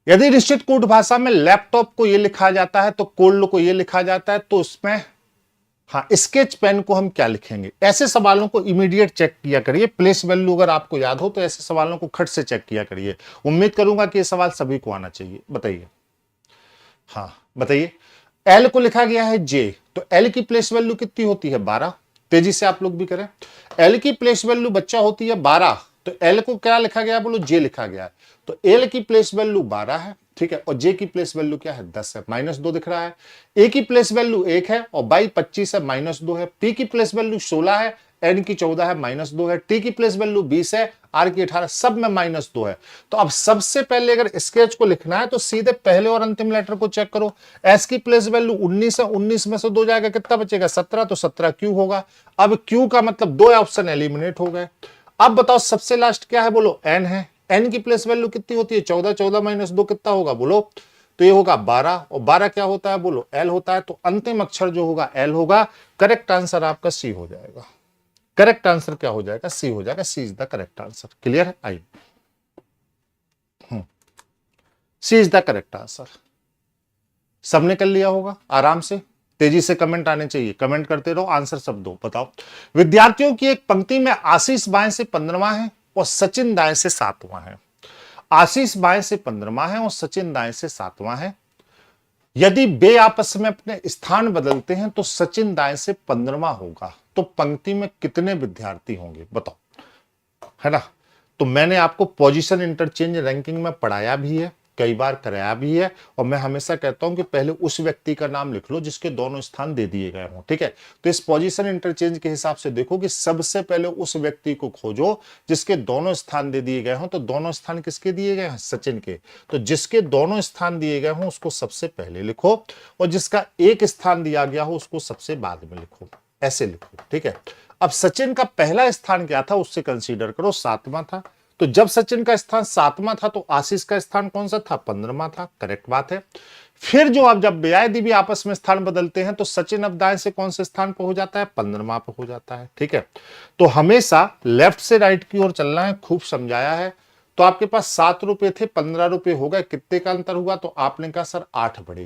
यदि निश्चित कूट भाषा में लैपटॉप को यह लिखा जाता है तो कोल्ड को यह लिखा जाता है, तो उसमें हाँ स्केच पेन को हम क्या लिखेंगे। ऐसे सवालों को इमीडिएट चेक किया करिए, प्लेस वैल्यू अगर आपको याद हो तो ऐसे सवालों को खट से चेक किया करिए। उम्मीद करूंगा कि ये सवाल सभी को आना चाहिए। बताइए, हाँ बताइए। एल को लिखा गया है जे, तो एल की प्लेस वैल्यू कितनी होती है 12, तेजी से आप लोग भी करें। एल की प्लेस वैल्यू बच्चा होती है 12, तो एल को क्या लिखा गया है, बोलो जे लिखा गया है। तो एल की प्लेस वैल्यू 12 है, ठीक है, और जे की प्लेस वैल्यू क्या है, 10 है, -2 दिख रहा है। ए की प्लेस वैल्यू 1 है और बाई 25 है, -2 है। पी की प्लेस वैल्यू 16 है, एन की 14 है, -2 है। टी की प्लेस वैल्यू 20 है, आर की 18, सब में -2 है। तो अब सबसे पहले अगर स्केच को लिखना है तो सीधे पहले और अंतिम लेटर को चेक करो। एस की प्लेस वैल्यू 19 है, 19 में से 2 जाएगा, कितना बचेगा, 17, तो 17 क्यू होगा। अब क्यू का मतलब 2 ऑप्शन एलिमिनेट हो गए। अब बताओ सबसे लास्ट क्या है, बोलो एन है। एन की प्लेस वैल्यू कितनी होती है, 14, 14 -2 कितना होगा, बोलो, तो ये होगा 12, और 12 क्या होता है, बोलो एल होता है। तो अंतिम अक्षर जो होगा एल होगा। करेक्ट आंसर आपका सी हो जाएगा। करेक्ट आंसर क्या हो जाएगा, सी हो जाएगा। C is the correct answer. Clear है, आइए, C is the correct answer. सबने कर लिया होगा आराम से। तेजी से कमेंट आने चाहिए, कमेंट करते रहो, आंसर सब दो। बताओ, विद्यार्थियों की एक पंक्ति में आशीष बाएं से 15वां है और सचिन दाएं से 7वां है। आशीष बाएं से 15वां है और सचिन दाएं से 7वां है। यदि वे आपस में अपने स्थान बदलते हैं तो सचिन दाएं से 15वां होगा। तो पंक्ति में कितने विद्यार्थी होंगे, बताओ, है ना। तो मैंने आपको पोजीशन इंटरचेंज रैंकिंग में पढ़ाया भी है, कई बार कराया भी है, और मैं हमेशा कहता हूं कि पहले उस व्यक्ति का नाम लिख लो जिसके दोनों स्थान दे दिए गए हों, ठीक है। तो इस पोजीशन इंटरचेंज के हिसाब से देखो कि सबसे पहले उस व्यक्ति को खोजो जिसके दोनों स्थान दे दिए गए हों। तो दोनों स्थान किसके दिए गए हैं, सचिन के। तो जिसके दोनों स्थान दिए गए हों उसको सबसे पहले लिखो, और जिसका एक स्थान दिया गया हो उसको सबसे बाद में लिखो, ऐसे लिखो, ठीक है। अब सचिन का पहला स्थान क्या था, उससे कंसीडर करो 7वां था। तो जब सचिन का स्थान 7वां था तो आशीष का स्थान कौन सा था, 15वां था। करेक्ट बात है। फिर जो आप जब बेआयदी भी आपस में स्थान बदलते हैं तो सचिन अब दाएं से कौन से स्थान पर हो जाता है, 15वां पर हो जाता है, ठीक है। तो हमेशा लेफ्ट से राइट की ओर चलना है, खूब समझाया है। तो आपके पास 7 रुपए थे, 15 रुपए हो गए, कितने का अंतर हुआ, तो आपने कहा सर 8 बढ़े।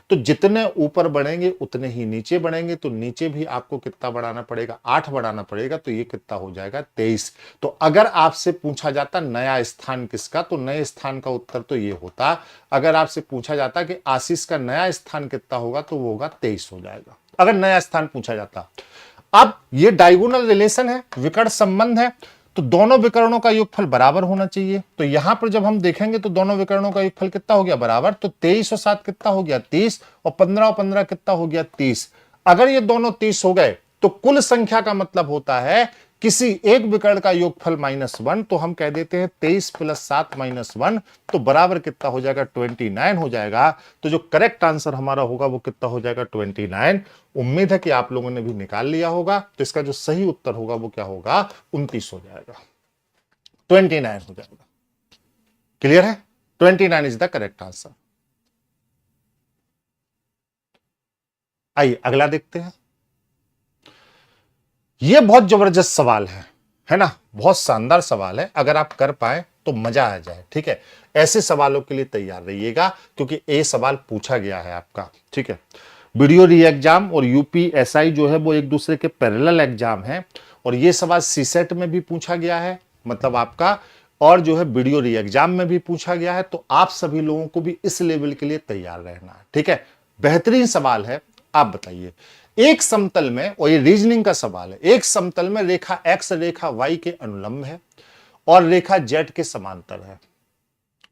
तो जितने ऊपर बढ़ेंगे उतने ही नीचे बढ़ेंगे, तो नीचे भी आपको कितना बढ़ाना पड़ेगा, 8 बढ़ाना पड़ेगा। तो ये कितना हो जाएगा, 23। तो अगर आपसे पूछा जाता नया स्थान किसका, तो नए स्थान का उत्तर तो ये होता। अगर आपसे पूछा जाता कि आशीष का नया स्थान कितना होगा, तो वो होगा 23 हो जाएगा, अगर नया स्थान पूछा जाता। अब ये डायगोनल रिलेशन है, विकर्ण संबंध है, तो दोनों विकर्णों का योगफल बराबर होना चाहिए। तो यहां पर जब हम देखेंगे तो दोनों विकर्णों का योगफल कितना हो गया, बराबर। तो 23 और 7 कितना हो गया, 30, और 15 और 15 कितना हो गया, 30। अगर ये दोनों 30 हो गए तो कुल संख्या का मतलब होता है किसी एक विकर्ण का योगफल -1। तो हम कह देते हैं 23 + 7 - 1, तो बराबर कितना हो जाएगा, 29 हो जाएगा। तो जो करेक्ट आंसर हमारा होगा वो कितना हो जाएगा, 29। उम्मीद है कि आप लोगों ने भी निकाल लिया होगा। तो इसका जो सही उत्तर होगा वो क्या होगा, 29 हो जाएगा, 29 हो जाएगा। क्लियर है, 29 इज द करेक्ट आंसर। आइए अगला देखते हैं। यह बहुत जबरदस्त सवाल है ना, बहुत शानदार सवाल है। अगर आप कर पाए तो मजा आ जाए, ठीक है। ऐसे सवालों के लिए तैयार रहिएगा क्योंकि ये सवाल पूछा गया है आपका, ठीक है। वीडियो री एग्जाम और यूपीएसआई जो है वो एक दूसरे के पैरेलल एग्जाम है, और ये सवाल सीसेट में भी पूछा गया है, मतलब आपका, और जो है वीडियो री एग्जाम में भी पूछा गया है। तो आप सभी लोगों को भी इस लेवल के लिए तैयार रहना है, ठीक है। बेहतरीन सवाल है। आप बताइए, एक समतल में, और ये रीजनिंग का सवाल है, एक समतल में रेखा x रेखा y के अनुलंब है और रेखा z के समांतर है।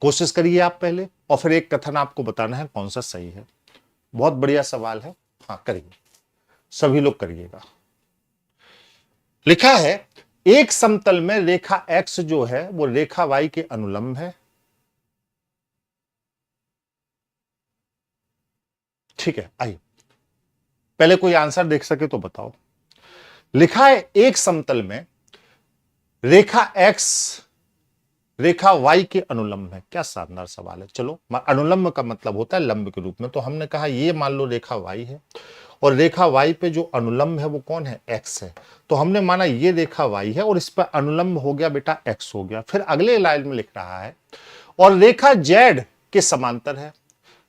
कोशिश करिए आप पहले, और फिर एक कथन आपको बताना है कौन सा सही है। बहुत बढ़िया सवाल है, हाँ करिए, सभी लोग करिएगा। लिखा है एक समतल में रेखा x जो है वो रेखा y के अनुलंब है, ठीक है। आइए पहले कोई आंसर देख सके तो बताओ। लिखा है एक समतल में रेखा x रेखा y के अनुलंब है। क्या शानदार सवाल है। चलो, अनुलंब का मतलब होता है लंब के रूप में। तो हमने कहा ये मान लो रेखा y है, और रेखा y पे जो अनुलंब है वो कौन है, x है। तो हमने माना ये रेखा y है और इस पर अनुलंब हो गया बेटा x हो गया। फिर अगले लाइन में लिख रहा है और रेखा z के समांतर है।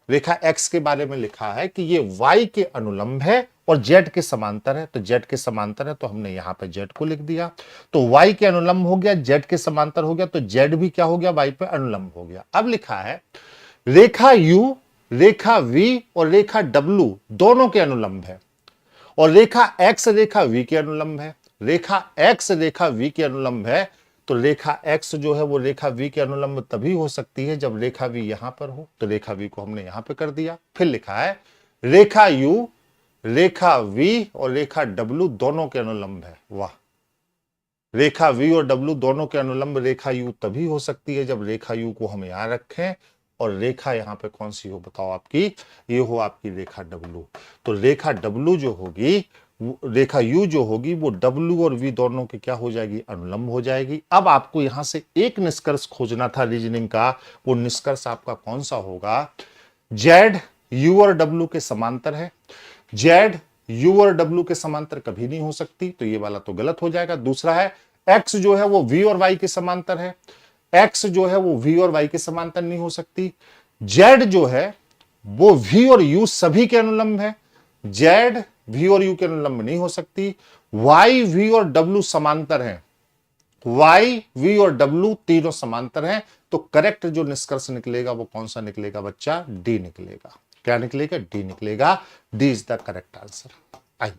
रेखा x के बारे में लिखा है कि ये y के अनुलंब है और z के समांतर है। तो z के समांतर है तो हमने यहां पे z को लिख दिया। तो y के अनुलंब हो गया, z के समांतर हो गया, तो z भी क्या हो गया, y पे अनुलंब हो गया। अब लिखा है रेखा u, रेखा v और रेखा w दोनों के अनुलंब है, और रेखा x रेखा v के अनुलंब है, रेखा x रेखा v के अनुलंब है, तो रेखा x जो है वो रेखा v के अनुलंब तभी हो सकती है जब रेखा v यहां पर हो, तो रेखा v को हमने यहां पे कर दिया। फिर लिखा है रेखा u रेखा v और रेखा w दोनों के अनुलंब है। वाह, रेखा v और w दोनों के अनुलंब रेखा u तभी हो सकती है जब रेखा u को हम यहां रखें और रेखा यहां पे कौन सी हो बताओ आपकी, ये हो आपकी रेखा w। तो रेखा w जो होगी, रेखा u जो होगी वो w और v दोनों की क्या हो जाएगी, अनुलंब हो जाएगी। अब आपको यहां से एक निष्कर्ष खोजना था रीजनिंग का, वो निष्कर्ष आपका कौन सा होगा, z u और w के समांतर है। z u और w के समांतर कभी नहीं हो सकती, तो ये वाला तो गलत हो जाएगा। दूसरा है x जो है वो v और y के समांतर है, x जो है वो v और y के समांतर नहीं हो सकती। z जो है वो v और u सभी के अनुलंब है, z v और u के अनुलंब नहीं हो सकती। y v और w समांतर है, y v और w तीनों समांतर हैं, तो करेक्ट जो निष्कर्ष निकलेगा वो कौन सा निकलेगा बच्चा, डी निकलेगा। क्या निकलेगा, डी निकलेगा। D is the correct answer. आई,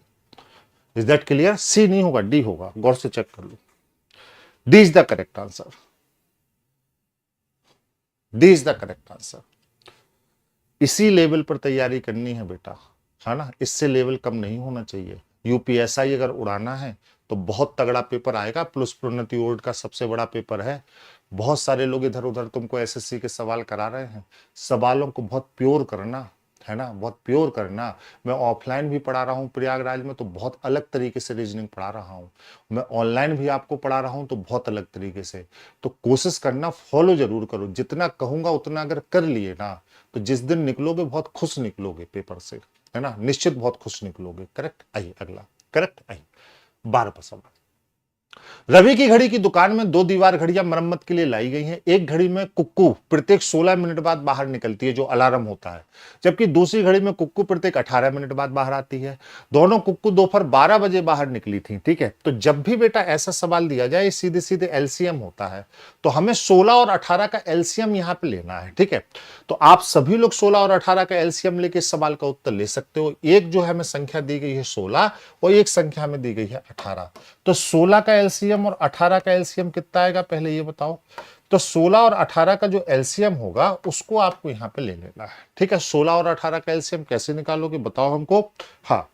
इज दैट क्लियर? सी नहीं होगा, डी होगा, गौर से चेक कर लो। D is the correct answer, D is the correct answer. इसी लेवल पर तैयारी करनी है बेटा, है ना, इससे लेवल कम नहीं होना चाहिए। यूपीएसआई अगर उड़ाना है तो बहुत तगड़ा पेपर आएगा, प्लस प्रोन्नति बोर्ड का सबसे बड़ा पेपर है। बहुत सारे लोग इधर उधर तुमको एसएससी के सवाल करा रहे हैं, सवालों को बहुत प्योर करना, है ना, बहुत प्योर करना। मैं ऑफलाइन भी पढ़ा रहा हूँ प्रयागराज में, तो बहुत अलग तरीके से रीजनिंग पढ़ा रहा हूँ। मैं ऑनलाइन भी आपको पढ़ा रहा हूँ तो बहुत अलग तरीके से। तो कोशिश करना, फॉलो जरूर करो, जितना कहूंगा उतना अगर कर लिए ना तो जिस दिन निकलोगे बहुत खुश निकलोगे पेपर से, है ना, निश्चित बहुत खुश निकलोगे। करेक्ट। आइए अगला, करेक्ट। आइए 12 सवाल। रवि की घड़ी की दुकान में 2 दीवार घड़ियां मरम्मत के लिए लाई गई हैं। एक घड़ी में कुक्कू प्रत्येक 16 मिनट बाद बाहर निकलती है, जो अलार्म होता है, जबकि दूसरी घड़ी में कुक्कू प्रत्येक 18 मिनट बाद बाहर आती है। दोनों कुक्कू दोपहर 12 बजे बाहर निकली थी। ठीक है, तो जब भी बेटा ऐसा सवाल दिया जाए, सीधे सीधे एलसीएम होता है, तो हमें 16 और 18 का एलसीएम यहां पे लेना है। ठीक है, तो आप सभी लोग 16 और 18 का एलसीएम लेके इस सवाल का उत्तर ले सकते हो। एक जो है हमें संख्या दी गई है 16 और एक संख्या हमें दी गई है 18, तो 16 का एलसीएम और 18 का एलसीएम कितना आएगा पहले ये बताओ। तो 16 और 18 का जो एलसीएम होगा उसको आपको यहां पे ले लेना है। ठीक है, 16 और 18 का एलसीएम कैसे निकालोगे बताओ हमको। हाँ,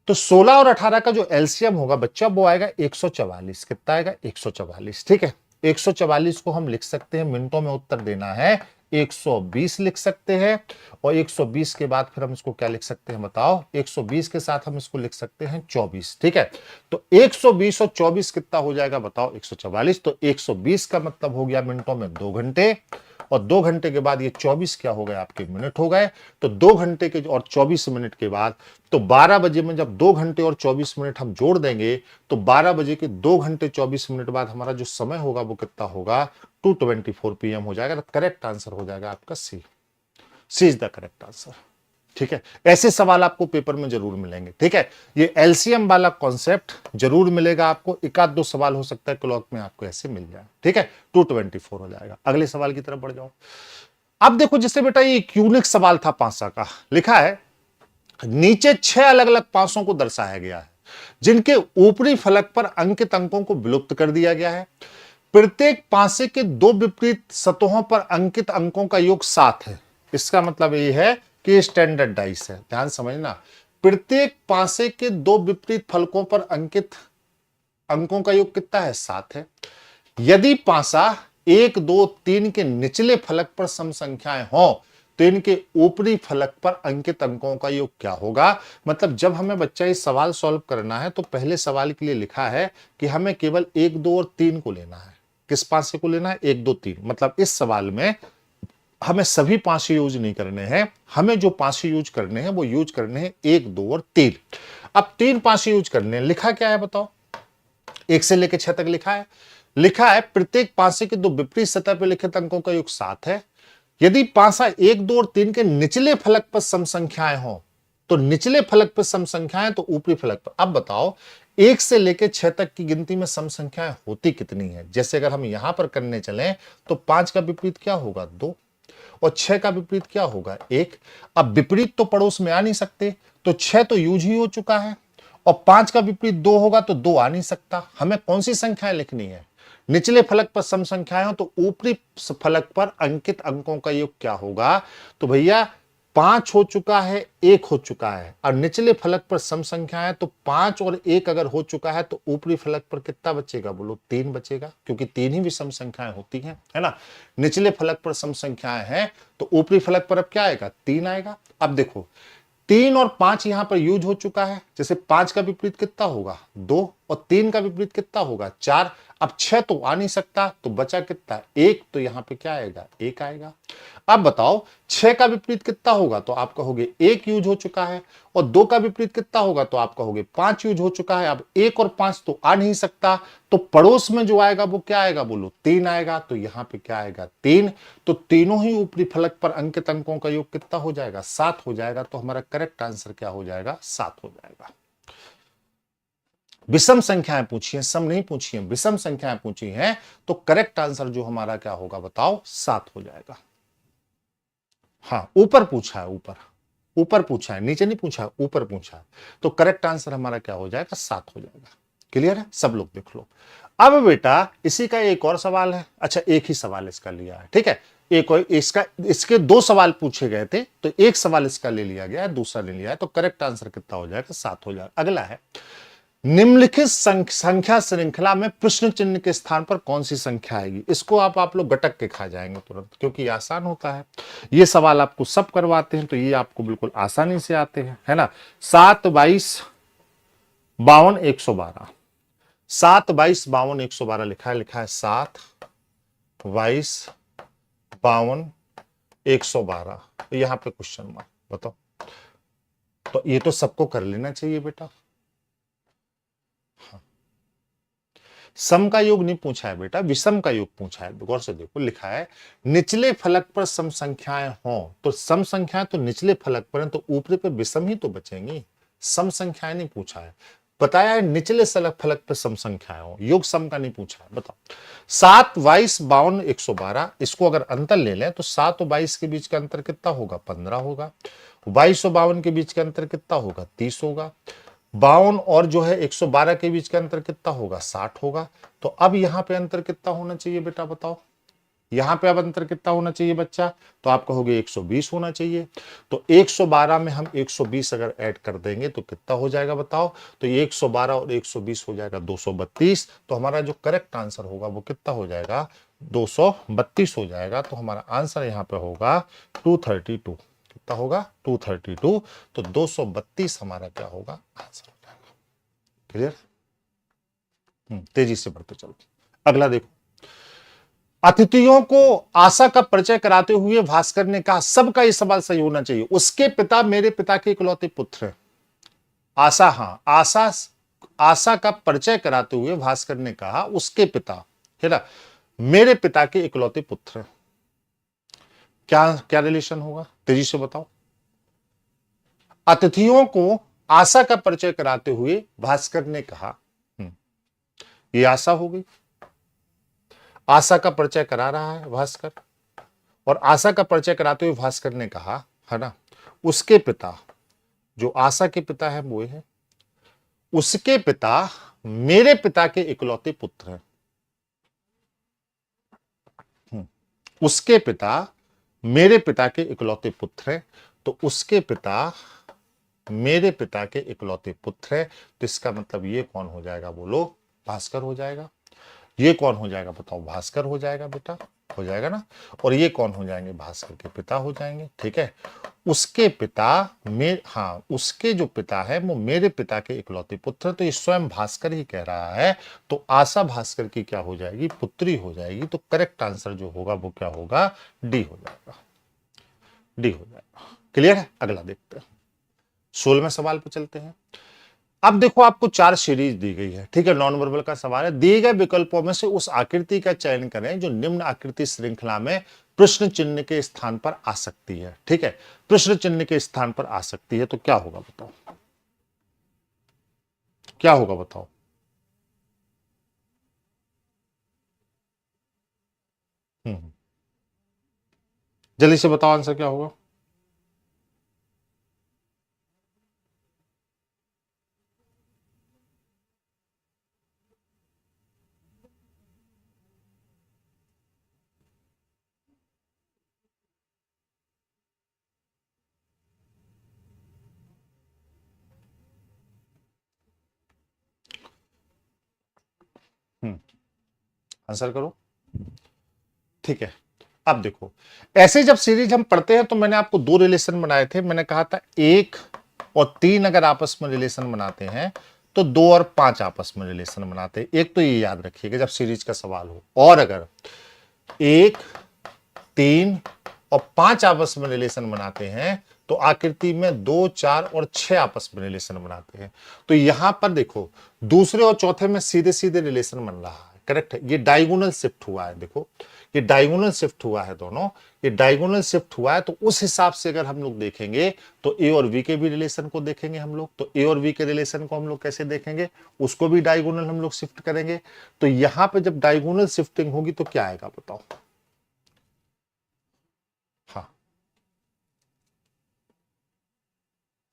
तो 16 और 18 का जो एलसीएम होगा बच्चा वो आएगा 144। कितना आएगा, 144। ठीक है, 144 को हम लिख सकते हैं, मिनटों में उत्तर देना है 120 लिख सकते हैं, और 120 के बाद फिर हम इसको क्या लिख सकते हैं बताओ, 120 के साथ हम इसको लिख सकते हैं 24। ठीक है, तो 120 और 24 कितना हो जाएगा बताओ, 144। तो 120 का मतलब हो गया मिनटों में 2 घंटे, और 2 घंटे के बाद ये 24 क्या हो गए आपके मिनट हो गए। तो 2 घंटे के और 24 मिनट के बाद, तो 12 बजे में जब 2 घंटे और 24 मिनट हम जोड़ देंगे तो 12 बजे के 2 घंटे 24 मिनट बाद हमारा जो समय होगा वो कितना होगा, 2:24 PM हो जाएगा। तो करेक्ट आंसर हो जाएगा आपका C. C is the correct answer. ठीक है, ऐसे सवाल आपको पेपर में जरूर मिलेंगे। ठीक है, ये एलसीएम वाला कॉन्सेप्ट जरूर मिलेगा आपको, एक आध 2 सवाल हो सकता है क्लॉक में आपको ऐसे मिल जाए। ठीक है, 224 हो जाएगा। अगले सवाल की तरफ बढ़ जाओ। अब देखो, जिससे बेटा ये एक यूनिक सवाल था पांसा का, लिखा है नीचे 6 अलग अलग पांसों को दर्शाया गया है, जिनके ऊपरी फलक पर अंकित अंकों को विलुप्त कर दिया गया है। प्रत्येक पांसे के 2 विपरीत सतहों पर अंकित अंकों का योग 7 है। इसका मतलब ये है कि स्टैंडर्ड डाइस है। ध्यान समझना, प्रत्येक पांसे के 2 विपरीत फलकों पर अंकित अंकों का योग कितना है, 7 है। यदि पांसा 1, 2, 3 के निचले फलक पर सम संख्याएं हों तो इनके ऊपरी फलक पर अंकित अंकों का योग क्या होगा। मतलब जब हमें बच्चा ये सवाल सॉल्व करना है तो पहले सवाल के लिए लिखा है कि हमें केवल 1, 2 और 3 को लेना है। किस पांसे को लेना है, 1, 2, 3। मतलब इस सवाल में हमें सभी पांसे यूज नहीं करने हैं, हमें जो पांसे यूज करने हैं वो यूज करने हैं 1, 2 और 3। अब 3 पांसे यूज करने हैं, लिखा क्या है बताओ, 1 से लेकर 6 तक लिखा है प्रत्येक पांसे के 2 विपरीत सतह पर लिखित अंकों का योग 7 है। यदि पांसा 1, 2 और 3 के निचले फलक पर सम संख्याएं हो, तो निचले फलक पर सम संख्याएं तो ऊपरी फलक पर। अब बताओ 1 से लेकर 6 तक की गिनती में सम संख्याएं होती कितनी है। जैसे अगर हम यहां पर करने चलें तो 5 का विपरीत क्या होगा, 2, और 6 का विपरीत क्या होगा 1। अब विपरीत तो पड़ोस में आ नहीं सकते, तो 6 तो यूज ही हो चुका है, और 5 का विपरीत 2 होगा तो 2 आ नहीं सकता। हमें कौन सी संख्याएं लिखनी है, निचले फलक पर सम संख्याएं हो तो ऊपरी फलक पर अंकित अंकों का योग क्या होगा। तो भैया 5 हो चुका है, 1 हो चुका है, और निचले फलक पर सम संख्या है, तो 5 और 1 अगर हो चुका है तो ऊपरी फलक पर कितना बचेगा, बोलो 3 बचेगा, क्योंकि 3 ही विषम संख्याएं होती हैं, है ना। निचले फलक पर सम संख्याएं हैं तो ऊपरी फलक पर अब क्या आएगा, 3 आएगा। अब देखो 3 और 5 यहां पर यूज हो चुका है, जैसे 5 का विपरीत कितना होगा 2, और 3 का विपरीत कितना होगा 4। अब 6 तो आ नहीं सकता, तो बचा कितना 1, तो यहां पे क्या आएगा 1 आएगा। अब बताओ 6 का विपरीत कितना होगा, तो आप कहोगे 1 यूज हो चुका है, और 2 का विपरीत कितना होगा, तो आप कहोगे 5 यूज हो चुका है। अब 1 और 5 तो आ नहीं सकता, तो पड़ोस में जो आएगा वो क्या आएगा, बोलो 3 आएगा, तो यहां पे क्या आएगा 3। तो तीनों ही ऊपरी फलक पर अंकित अंकों का योग कितना हो जाएगा 7 हो जाएगा। तो हमारा करेक्ट आंसर क्या हो जाएगा 7 हो जाएगा। विषम संख्याएं पूछी हैं, सम नहीं पूछी हैं, विषम संख्याएं पूछी हैं, तो करेक्ट आंसर जो हमारा क्या होगा बताओ 7 हो जाएगा। हाँ ऊपर पूछा है, ऊपर ऊपर पूछा है, नीचे नहीं पूछा है, ऊपर पूछा है, तो करेक्ट आंसर हमारा क्या हो जाएगा 7 हो जाएगा। क्लियर है, सब लोग देख लो। अब बेटा इसी का एक और सवाल है, अच्छा एक ही सवाल इसका लिया है, ठीक है, एक और इसका, इसके 2 सवाल पूछे गए थे, तो एक सवाल इसका ले लिया गया है, दूसरा ले लिया है, तो करेक्ट आंसर कितना हो जाएगा 7 हो जाएगा। अगला है निम्नलिखित संख्या श्रृंखला में प्रश्न चिन्ह के स्थान पर कौन सी संख्या आएगी। इसको आप लोग गटक के खा जाएंगे तुरंत, क्योंकि ये आसान होता है। ये सवाल आपको सब करवाते हैं, तो ये आपको बिल्कुल आसानी से आते हैं, है ना। 7, 22, 52, 112, 7, 22, 52, 112 लिखा है, लिखा है 7, 22, 52, 112। यहां पे क्वेश्चन मार्क बताओ, तो ये तो सबको कर लेना चाहिए बेटा। सम का योग नहीं पूछा है बेटा, विषम का योग पूछा है। गौर से देखो, लिखा है निचले फलक पर सम संख्याएं हों, तो सम संख्याएं तो निचले फलक पर हैं, तो ऊपरी पे विषम ही तो बचेंगी, सम संख्याएं नहीं पूछा है। बताया है निचले फलक पर सम संख्याएं हो, योग सम का नहीं पूछा है। बताओ 7, 22, 52, 112, इसको अगर अंतर ले लें तो 7 और 22 के बीच का अंतर कितना होगा 15 होगा, 22 और 52 के बीच का अंतर कितना होगा 30 होगा, 52 और जो है 112 के बीच का अंतर कितना होगा 60 होगा। तो अब यहां पे अंतर कितना होना चाहिए बेटा बताओ, यहां पे अब अंतर कितना होना चाहिए बच्चा, तो आप कहोगे 120 होना चाहिए। तो 112 में हम 120 अगर ऐड कर देंगे तो कितना हो जाएगा बताओ, तो 112 और 120 हो जाएगा 232। तो हमारा जो करेक्ट आंसर होगा वो कितना हो जाएगा 232 हो जाएगा। तो हमारा आंसर यहां पे होगा 232, कितना होगा 232। तो 232 हमारा क्या होगा आंसर हो जाएगा। क्लियर, तेजी से बढ़ते चलो। अगला देखो, अतिथियों को आशा का परिचय कराते हुए भास्कर ने कहा, सबका ये सवाल सही होना चाहिए, उसके पिता मेरे पिता के इकलौते पुत्र हैं। आशा, हाँ आशा, आशा का परिचय कराते हुए भास्कर ने कहा उसके पिता, है ना, मेरे पिता के इकलौते पुत्र हैं। क्या क्या रिलेशन होगा, तेजी से बताओ। अतिथियों को आशा का परिचय कराते हुए भास्कर ने कहा, ये आशा हो गई, आशा का परिचय करा रहा है भास्कर, और आशा का परिचय कराते हुए भास्कर ने कहा, है ना, उसके पिता, जो आशा के पिता है वो है, उसके पिता मेरे पिता के इकलौते पुत्र हैं। उसके पिता मेरे पिता के इकलौते पुत्र हैं, तो उसके पिता मेरे पिता के इकलौते पुत्र है, तो इसका मतलब ये कौन हो जाएगा बोलो, भास्कर हो जाएगा। ये कौन हो जाएगा बताओ, भास्कर हो जाएगा बेटा, हो जाएगा ना। और ये कौन हो जाएंगे, भास्कर के पिता हो जाएंगे, ठीक है। उसके पिता हाँ उसके जो पिता है वो मेरे पिता के इकलौते पुत्र, तो ये स्वयं भास्कर ही कह रहा है। तो आशा भास्कर की क्या हो जाएगी, पुत्री हो जाएगी। तो करेक्ट आंसर जो होगा वो क्या होगा, डी हो जाएगा, डी हो जाएगा। क्लियर है, अगला देखते हैं, 16वें सवाल पर चलते हैं। अब देखो आपको 4 सीरीज दी गई है, ठीक है, नॉन वर्बल का सवाल है। दिए गए विकल्पों में से उस आकृति का चयन करें जो निम्न आकृति श्रृंखला में प्रश्न चिन्ह के स्थान पर आ सकती है, ठीक है, प्रश्न चिन्ह के स्थान पर आ सकती है। तो क्या होगा बताओ, क्या होगा बताओ। जल्दी से बताओ आंसर क्या होगा। आंसर करो। ठीक है, अब देखो, ऐसे जब सीरीज हम पढ़ते हैं तो मैंने आपको दो रिलेशन बनाए थे। मैंने कहा था 1 और 3 अगर आपस में रिलेशन बनाते हैं तो 2 और 5 आपस में रिलेशन बनाते हैं। एक तो ये याद रखिएगा जब सीरीज का सवाल हो। और अगर 1, 3 और 5 आपस में रिलेशन बनाते हैं तो आकृति में 2, 4 और 6 आपस में रिलेशन बनाते हैं। तो यहां पर देखो, दूसरे और चौथे में सीधे सीधे रिलेशन बन रहा है, करेक्ट है। ये डायगोनल शिफ्ट हुआ है, देखो ये डायगोनल शिफ्ट हुआ है, दोनों ये डायगोनल शिफ्ट हुआ है। तो उस हिसाब से अगर हम लोग देखेंगे तो ए और बी के भी रिलेशन को देखेंगे हम लोग। तो ए और बी के रिलेशन को हम लोग कैसे देखेंगे, उसको भी डायगोनल हम लोग शिफ्ट करेंगे। तो यहां पे जब डायगोनल शिफ्टिंग होगी तो क्या आएगा बताओ। हाँ,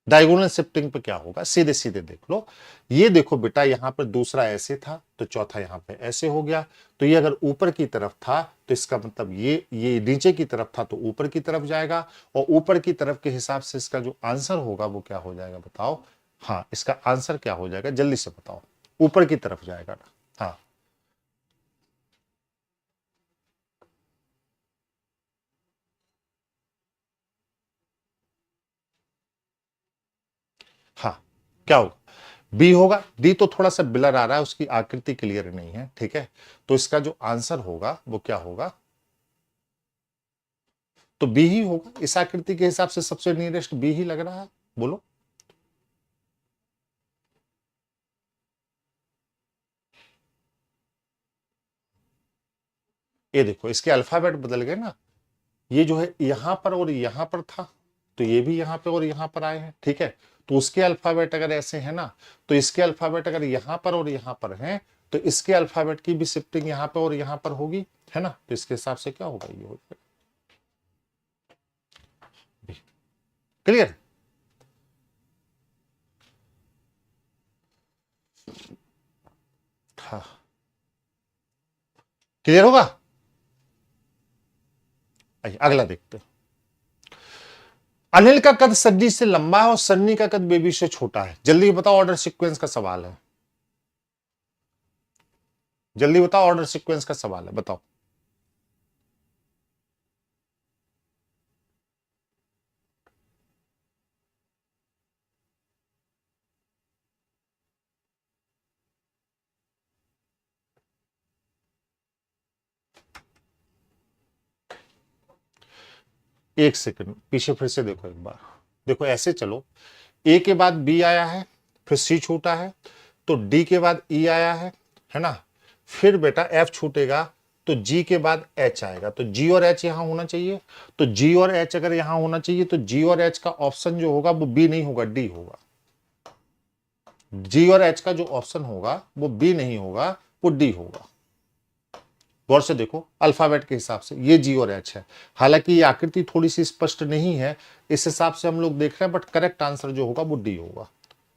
डायगोनल शिफ्टिंग पे क्या होगा, सीधे सीधे देख लो। ये देखो बेटा, यहां पर दूसरा ऐसे था तो चौथा यहां पे ऐसे हो गया। तो ये अगर ऊपर की तरफ था तो इसका मतलब ये नीचे की तरफ था तो ऊपर की तरफ जाएगा। और ऊपर की तरफ के हिसाब से इसका जो आंसर होगा वो क्या हो जाएगा बताओ। हाँ, इसका आंसर क्या हो जाएगा, जल्दी से बताओ। ऊपर की तरफ जाएगा ना। हाँ, हाँ, क्या होगा, बी होगा। डी तो थोड़ा सा ब्लर आ रहा है, उसकी आकृति क्लियर नहीं है, ठीक है। तो इसका जो आंसर होगा वो क्या होगा, तो बी ही होगा। इस आकृति के हिसाब से सबसे नियरेस्ट बी ही लग रहा है, बोलो। ये देखो, इसके अल्फाबेट बदल गए ना। ये जो है यहां पर और यहां पर था, तो ये भी यहां पे और यहां पर आए हैं, ठीक है। तो उसके अल्फाबेट अगर ऐसे है ना, तो इसके अल्फाबेट अगर यहां पर और यहां पर हैं तो इसके अल्फाबेट की भी शिफ्टिंग यहां पर और यहां पर होगी, है ना। तो इसके हिसाब से क्या होगा, ये हो जाएगा। क्लियर। हाँ, क्लियर होगा। आइए अगला देखते हैं। अनिल का कद सन्नी से लंबा है और सन्नी का कद बेबी से छोटा है। जल्दी बताओ, ऑर्डर सीक्वेंस का सवाल है। जल्दी बताओ, ऑर्डर सीक्वेंस का सवाल है, बताओ। एक सेकंड पीछे फिर से देखो एक बार। देखो ऐसे चलो, ए के बाद बी आया है, फिर सी छूटा है, तो डी के बाद ई आया है ना। फिर बेटा एफ छूटेगा तो जी के बाद एच आएगा। तो जी और एच यहां होना चाहिए। तो जी और एच अगर यहां होना चाहिए तो जी और एच का ऑप्शन जो होगा वो बी नहीं होगा, डी होगा। जी और एच का जो ऑप्शन होगा वो बी नहीं होगा, वो डी होगा। गौर से देखो, अल्फाबेट के हिसाब से ये जी और एच है। हालांकि ये आकृति थोड़ी सी स्पष्ट नहीं है, इस हिसाब से हम लोग देख रहे हैं, बट करेक्ट आंसर जो होगा वो डी होगा।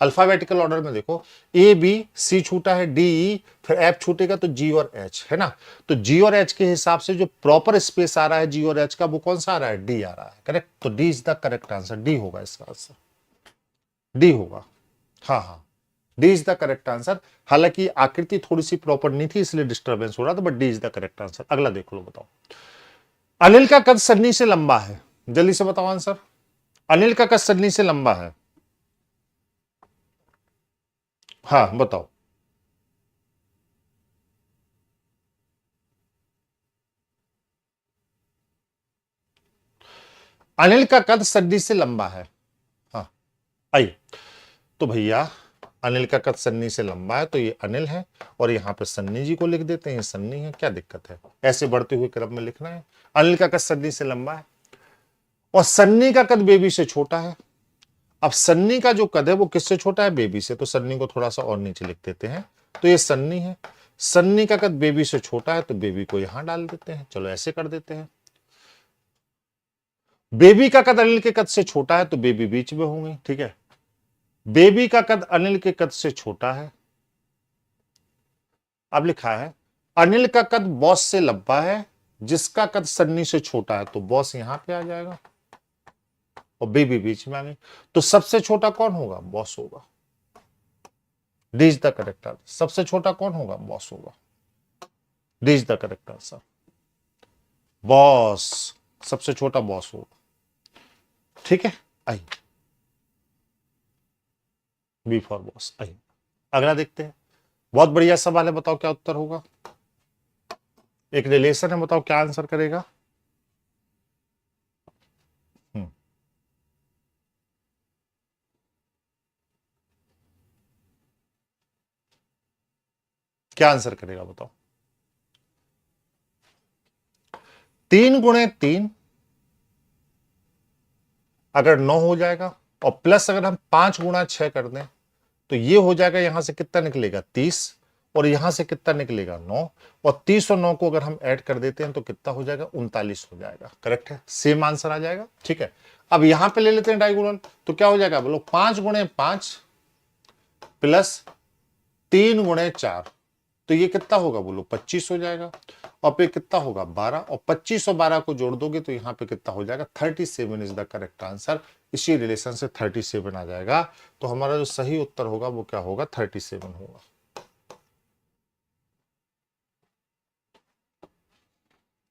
अल्फाबेटिकल ऑर्डर में देखो, ए बी सी छूटा है, डी ई, फिर एफ छूटेगा तो जी और एच, है ना। तो जी और एच के हिसाब से जो प्रॉपर स्पेस आ रहा है जी और एच का, वो कौन सा आ रहा है, डी आ रहा है, करेक्ट। तो D is the correct answer, D होगा इसका आंसर, डी होगा। हाँ हाँ, D is the correct answer. हालांकि आकृति थोड़ी सी प्रॉपर नहीं थी इसलिए डिस्टर्बेंस हो रहा था, but D is the correct answer. अगला देख लो, बताओ। अनिल का कद सन्नी से लंबा है। जल्दी से बताओ आंसर। अनिल का कद सन्नी से लंबा है। हाँ बताओ। अनिल का कद सन्नी से लंबा है। हाँ, आइए। तो भैया, अनिल का कद सन्नी से लंबा है तो ये अनिल है, और यहां पे सन्नी जी को लिख देते हैं, सन्नी है, क्या दिक्कत है, ऐसे बढ़ते हुए क्रम में लिखना है। अनिल का कद सन्नी से लंबा है और सन्नी का कद बेबी से छोटा है। अब सन्नी का जो कद है वो किससे छोटा है, बेबी से। तो सन्नी को थोड़ा सा और नीचे लिख देते हैं। तो ये सन्नी है, सन्नी का कद बेबी से छोटा है तो बेबी को यहां डाल देते हैं। चलो ऐसे कर देते हैं। बेबी का कद अनिल के कद से छोटा है तो बेबी बीच में होंगे, ठीक है। बेबी का कद अनिल के कद से छोटा है। अब लिखा है अनिल का कद बॉस से लंबा है, जिसका कद सन्नी से छोटा है, तो बॉस यहां पे आ जाएगा और बेबी बीच में आ गई। तो सबसे छोटा कौन होगा? बॉस होगा। D is the correct answer. सबसे छोटा कौन होगा? बॉस होगा। D is the correct answer. Boss, सबसे छोटा बॉस होगा, ठीक है। आइए, बी फॉर बॉस। आइए अगला देखते हैं। बहुत बढ़िया सवाल है, बताओ क्या उत्तर होगा। एक रिलेशन है, बताओ क्या आंसर करेगा। क्या आंसर करेगा बताओ। 3 × 3 अगर 9 हो जाएगा, और प्लस अगर हम 5 × 6 कर दें तो ये हो जाएगा, यहां से कितना निकलेगा? 30, और यहां से कितना निकलेगा? 9, और 30 और 9 को अगर हम ऐड कर देते हैं तो कितना हो जाएगा? 39 हो जाएगा। करेक्ट है, सेम आंसर आ जाएगा, ठीक है। अब यहां पे ले लेते हैं डायगोनल, तो क्या हो जाएगा बोलो? 5 × 5 प्लस 3 × 4, तो ये कितना होगा बोलो? 25 हो जाएगा। और फिर कितना होगा? 12, और 25 और 12 को जोड़ दोगे तो यहां पे कितना हो जाएगा? 37 इज द करेक्ट आंसर। इसी रिलेशन से 37 आ जाएगा। तो हमारा जो सही उत्तर होगा वो क्या होगा? 37 होगा।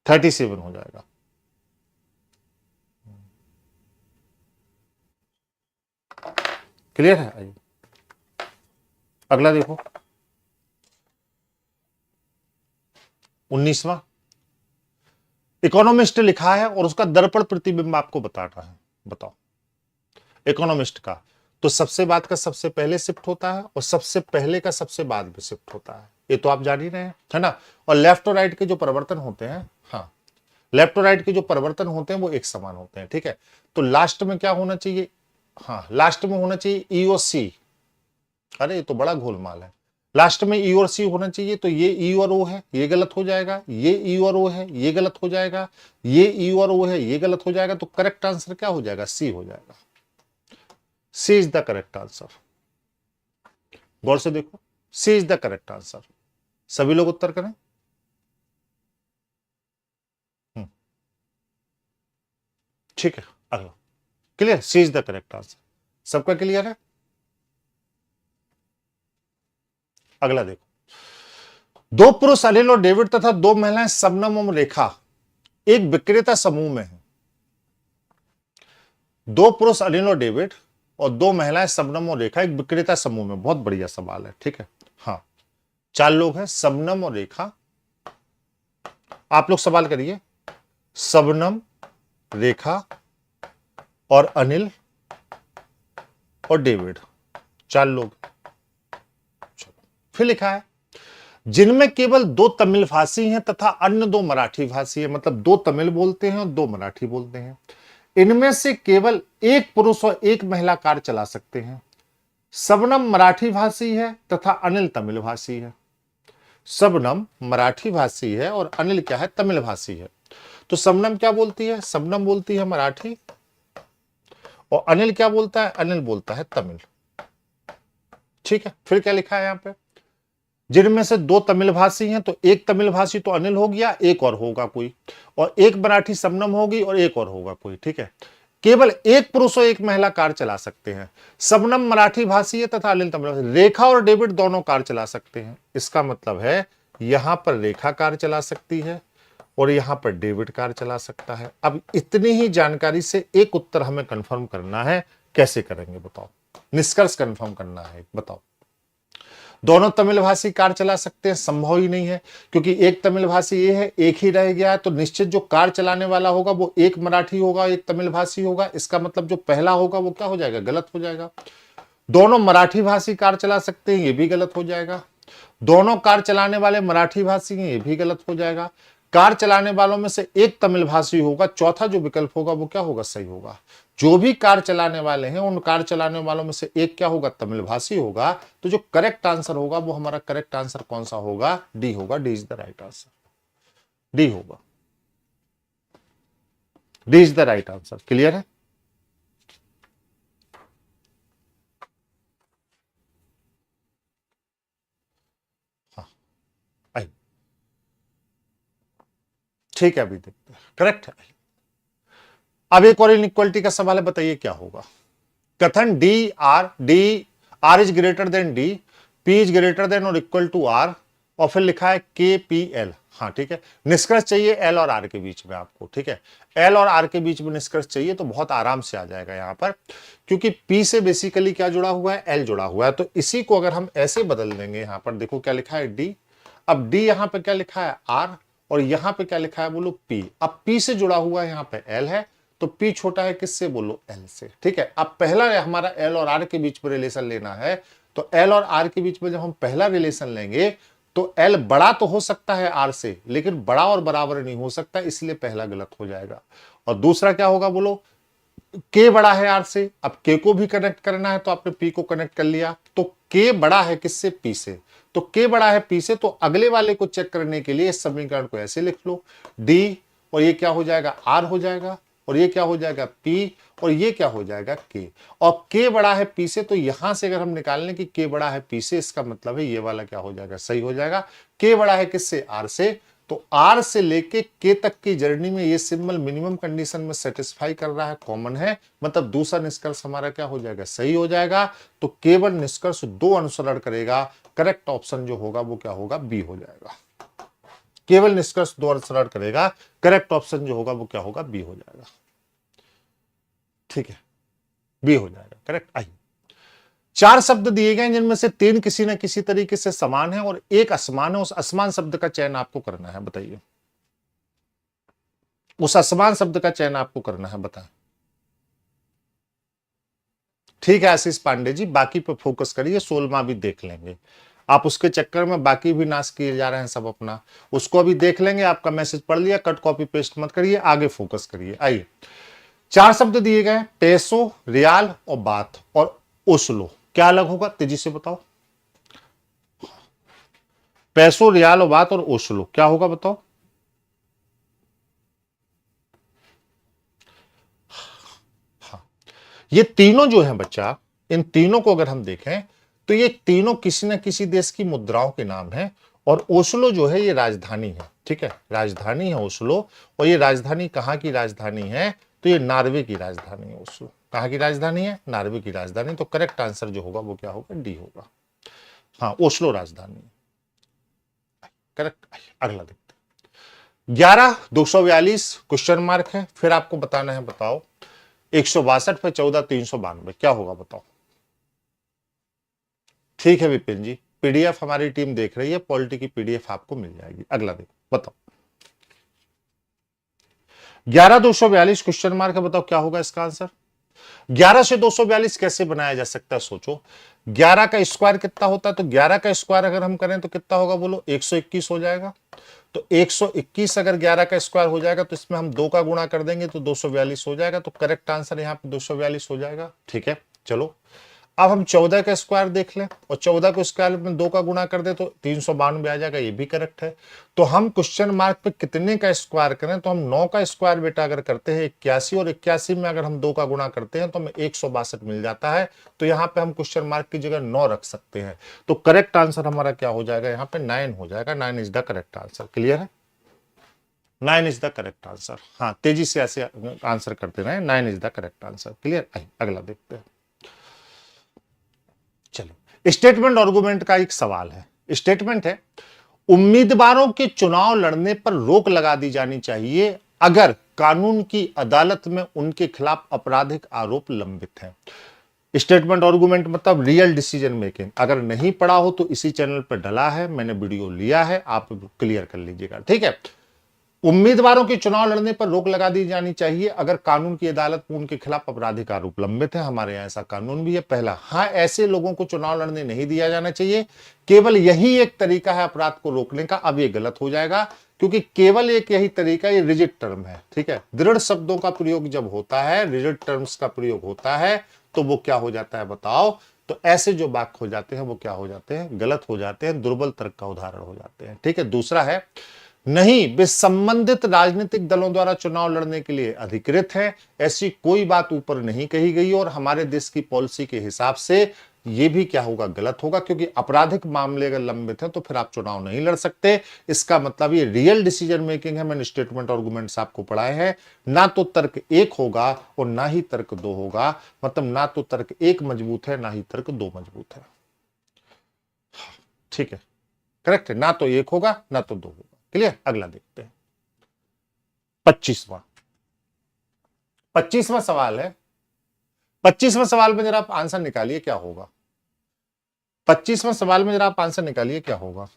थर्टी सेवन हो जाएगा। क्लियर है? आइए अगला देखो, 19वां। इकोनॉमिस्ट लिखा है और उसका दर्पण प्रतिबिंब आपको बताना है। बताओ इकोनॉमिस्ट का, तो सबसे बाद का सबसे पहले शिफ्ट होता है और सबसे पहले का सबसे बाद में शिफ्ट होता है, ये तो आप जान ही रहे हैं, है ना। और लेफ्ट और राइट के जो परिवर्तन होते हैं, हाँ, लेफ्ट और राइट के जो परिवर्तन होते हैं वो एक समान होते हैं, ठीक है। तो लास्ट में क्या होना चाहिए? हाँ, लास्ट में होना चाहिए ई और सी। अरे ये तो बड़ा गोलमाल है। लास्ट में ई और सी होना चाहिए, तो ये ई और ओ है, ये गलत हो जाएगा। ये ई और ओ है, ये गलत हो जाएगा। ये ई और ओ है, ये गलत हो जाएगा। तो करेक्ट आंसर क्या हो जाएगा? सी हो जाएगा। C is the correct answer. गौर से देखो, C is the correct answer. सभी लोग उत्तर करें। ठीक है, अगला। Clear? C is the correct answer. सबका क्लियर है? अगला देखो, दो पुरुष अनिल और डेविड तथा दो महिलाएं शबनम और रेखा एक विक्रेता समूह में है। दो पुरुष अनिल और डेविड और दो महिलाएं शबनम और रेखा एक विक्रेता समूह में। बहुत बढ़िया सवाल है, ठीक है। हाँ, 4 लोग हैं, शबनम और रेखा। आप लोग सवाल करिए। शबनम, रेखा और अनिल और डेविड, 4 लोग। फिर लिखा है जिनमें केवल 2 तमिल भाषी हैं तथा अन्य 2 मराठी भाषी हैं, मतलब 2 तमिल बोलते हैं और 2 मराठी बोलते हैं। इनमें से केवल एक पुरुष और एक महिला कार चला सकते हैं। शबनम मराठी भाषी है तथा अनिल तमिल भाषी है। शबनम मराठी भाषी है और अनिल क्या है? तमिल भाषी है। तो शबनम क्या बोलती है? शबनम बोलती है मराठी, और अनिल क्या बोलता है? अनिल बोलता है तमिल। ठीक है, फिर क्या लिखा है यहां पे? जिनमें से 2 तमिल भाषी हैं, तो एक तमिल भाषी तो अनिल हो गया, एक और होगा कोई, और एक मराठी शबनम होगी और एक और होगा कोई, ठीक है। केवल एक पुरुष और एक महिला कार चला सकते हैं। शबनम मराठी भाषी है तथा अनिल तमिल भाषी। रेखा और डेविड दोनों कार चला सकते हैं। इसका मतलब है यहां पर रेखा कार चला सकती है और यहां पर डेविड कार चला सकता है। अब इतनी ही जानकारी से एक उत्तर हमें कंफर्म करना है। कैसे करेंगे बताओ? निष्कर्ष कंफर्म करना है, बताओ। दोनों तमिल भाषी कार चला सकते हैं? संभव ही नहीं है, क्योंकि एक तमिल भाषी ये है, एक ही रह गया है, तो निश्चित जो कार चलाने वाला होगा वो एक मराठी होगा, एक तमिल भाषी होगा। इसका मतलब जो पहला होगा वो क्या हो जाएगा? गलत हो जाएगा। दोनों मराठी भाषी कार चला सकते हैं, ये भी गलत हो जाएगा। दोनों कार चलाने वाले मराठी भाषी हैं, ये भी गलत हो जाएगा। कार चलाने वालों में से एक तमिल भाषी होगा, चौथा जो विकल्प होगा वो क्या होगा? सही होगा। जो भी कार चलाने वाले हैं उन कार चलाने वालों में से एक क्या होगा? तमिल भाषी होगा। तो जो करेक्ट आंसर होगा वो हमारा करेक्ट आंसर कौन सा होगा? डी होगा। D is the right answer. D होगा। D is the right answer. Clear है? हाँ, आई, ठीक है, अभी देखते हैं। करेक्ट है। अब एक और इनइक्वालिटी का सवाल है, बताइए क्या होगा। कथन D R is greater than D, P is greater than और इक्वल टू आर, और फिर लिखा है के पी एल। हाँ ठीक है, निष्कर्ष चाहिए एल और आर के बीच में आपको। ठीक है, एल और आर के बीच में निष्कर्ष चाहिए तो बहुत आराम से आ जाएगा यहां पर, क्योंकि पी से बेसिकली क्या जुड़ा हुआ है, एल जुड़ा हुआ है। तो इसी को अगर हम ऐसे बदल देंगे, यहां पर देखो क्या लिखा है डी, अब डी यहां पर क्या लिखा है आर, और यहां पे क्या लिखा है बोलो पी। अब पी से जुड़ा हुआ है यहां पे एल है, तो पी छोटा है किससे बोलो, एल से। ठीक है, अब पहला हमारा एल और आर के बीच में रिलेशन लेना है, तो एल और आर के बीच में जब हम पहला रिलेशन लेंगे तो एल बड़ा तो हो सकता है आर से, लेकिन बड़ा और बराबर नहीं हो सकता, इसलिए पहला गलत हो जाएगा। और दूसरा क्या होगा बोलो, के बड़ा है आर से, अब के को भी कनेक्ट करना है तो आपने पी को कनेक्ट कर लिया, तो के बड़ा है किससे, पी से, तो के बड़ा है पी से, तो अगले वाले को चेक करने के लिए इस समीकरण को ऐसे लिख लो, डी और ये क्या हो जाएगा आर हो जाएगा, और ये क्या हो जाएगा पी, और ये क्या हो जाएगा के, और के बड़ा है पी से, तो यहां से अगर हम निकाल लें कि के बड़ा है पी से, इसका मतलब है ये वाला क्या हो जाएगा, सही हो जाएगा। के बड़ा है किससे, आर से, तो आर से लेके के तक की जर्नी में ये सिंबल मिनिमम कंडीशन में सेटिस्फाई कर रहा है, कॉमन है, मतलब दूसरा निष्कर्ष हमारा क्या हो जाएगा, सही हो जाएगा। तो केवल निष्कर्ष दो अनुसरण करेगा, करेक्ट ऑप्शन जो होगा वो क्या होगा, बी हो जाएगा। केवल निष्कर्ष दो अनुसरण करेगा, करेक्ट ऑप्शन जो होगा वो क्या होगा, बी हो जाएगा। ठीक है, बी हो जाएगा करेक्ट। आई, चार शब्द दिए गए जिनमें से तीन किसी न किसी तरीके से समान है और एक असमान है, उस असमान शब्द का चयन आपको करना है, बताइए उस असमान शब्द का चयन आपको करना है, बताएं। ठीक है आशीष पांडे जी, बाकी पे फोकस करिए, 16वां भी देख लेंगे, आप उसके चक्कर में बाकी भी नाश किए जा रहे हैं सब अपना, उसको अभी देख लेंगे। आपका मैसेज पढ़ लिया, कट कॉपी पेस्ट मत करिए, आगे फोकस करिए। आइए, चार शब्द दिए गए, पेसो, रियाल और बात और ओस्लो, क्या अलग होगा तेजी से बताओ। पैसो, रियाल और बात और ओस्लो क्या होगा बताओ। हाँ, ये तीनों जो है बच्चा, इन तीनों को अगर हम देखें तो ये तीनों किसी न किसी देश की मुद्राओं के नाम है, और ओस्लो जो है ये राजधानी है। ठीक है, राजधानी है ओस्लो, और ये राजधानी कहां की राजधानी है, तो ये नॉर्वे की राजधानी है ओस्लो। कहां की राजधानी है, नॉर्वे की राजधानी। तो करेक्ट आंसर जो होगा वो क्या होगा, डी होगा। हाँ, ओस्लो राजधानी है, करेक्ट। अगला देखते हैं, 11,242 क्वेश्चन मार्क है, फिर आपको बताना है, बताओ 162 पे 14,392 क्या होगा बताओ। ठीक है विपिन जी, पीडीएफ हमारी टीम देख रही है, पॉलिटी की पीडीएफ आपको मिल जाएगी। अगला देखो, बताओ 11,242 क्वेश्चन मार्क है, बताओ क्या होगा इसका आंसर। 11 से 242 कैसे बनाया जा सकता है, सोचो। 11 का स्क्वायर कितना होता है, तो 11 का स्क्वायर अगर हम करें तो कितना होगा बोलो, 121 हो जाएगा। तो 121 अगर 11 का स्क्वायर हो जाएगा तो इसमें हम 2 का गुणा कर देंगे तो 242 हो जाएगा। तो करेक्ट आंसर यहाँ पे 242 हो जाएगा। ठीक है, चलो अब हम 14 का स्क्वायर देख लें, और 14 को स्क्वायर में 2 का गुणा कर दे तो 392 आ जाएगा, ये भी करेक्ट है। तो हम क्वेश्चन मार्क पे कितने का स्क्वायर करें, तो हम 9 का स्क्वायर बेटा अगर करते हैं 81, और 81 में अगर हम 2 का गुणा करते हैं तो हमें 162 मिल जाता है। तो यहाँ पे हम क्वेश्चन मार्क की जगह 9 रख सकते हैं। तो करेक्ट आंसर हमारा क्या हो जाएगा, यहाँ पे 9 हो जाएगा। 9 is the correct answer. Clear है, 9 इज द करेक्ट आंसर। हाँ, तेजी से ऐसे आंसर करते रहे, 9 is the correct answer. Clear. अगला देखते हैं, चलो स्टेटमेंट आर्गुमेंट का एक सवाल है। स्टेटमेंट है, उम्मीदवारों के चुनाव लड़ने पर रोक लगा दी जानी चाहिए अगर कानून की अदालत में उनके खिलाफ आपराधिक आरोप लंबित हैं। स्टेटमेंट आर्गुमेंट मतलब रियल डिसीजन मेकिंग। अगर नहीं पढ़ा हो तो इसी चैनल पर डला है, मैंने वीडियो लिया है, आप क्लियर कर लीजिएगा। ठीक है, उम्मीदवारों के चुनाव लड़ने पर रोक लगा दी जानी चाहिए अगर कानून की अदालत में उनके खिलाफ आपराधिक आरोप लंबित है। हमारे यहां ऐसा कानून भी है। पहला, हाँ ऐसे लोगों को चुनाव लड़ने नहीं दिया जाना चाहिए, केवल यही एक तरीका है अपराध को रोकने का। अब ये गलत हो जाएगा, क्योंकि केवल एक यही तरीका, ये रिजिड टर्म है। ठीक है, दृढ़ शब्दों का प्रयोग जब होता है, रिजिड टर्म्स का प्रयोग होता है, तो वो क्या हो जाता है बताओ। तो ऐसे जो वाक्य हो जाते हैं वो क्या हो जाते हैं, गलत हो जाते हैं, दुर्बल तर्क का उदाहरण हो जाते हैं। ठीक है, दूसरा है, नहीं, वे संबंधित राजनीतिक दलों द्वारा चुनाव लड़ने के लिए अधिकृत है। ऐसी कोई बात ऊपर नहीं कही गई और हमारे देश की पॉलिसी के हिसाब से यह भी क्या होगा, गलत होगा, क्योंकि आपराधिक मामले अगर लंबित हैं तो फिर आप चुनाव नहीं लड़ सकते। इसका मतलब ये रियल डिसीजन मेकिंग है। मैंने स्टेटमेंट आर्गुमेंट्स आपको पढ़ाए हैं। ना तो तर्क एक होगा और ना ही तर्क दो होगा, मतलब ना तो तर्क एक मजबूत है ना ही तर्क दो मजबूत है। ठीक है, करेक्ट है, ना तो एक होगा ना तो दो होगा। क्लियर? अगला देखते हैं 25वां 25वां सवाल है। 25वां सवाल में जरा आप आंसर निकालिए क्या होगा। 25वां सवाल में जरा आप आंसर निकालिए क्या होगा।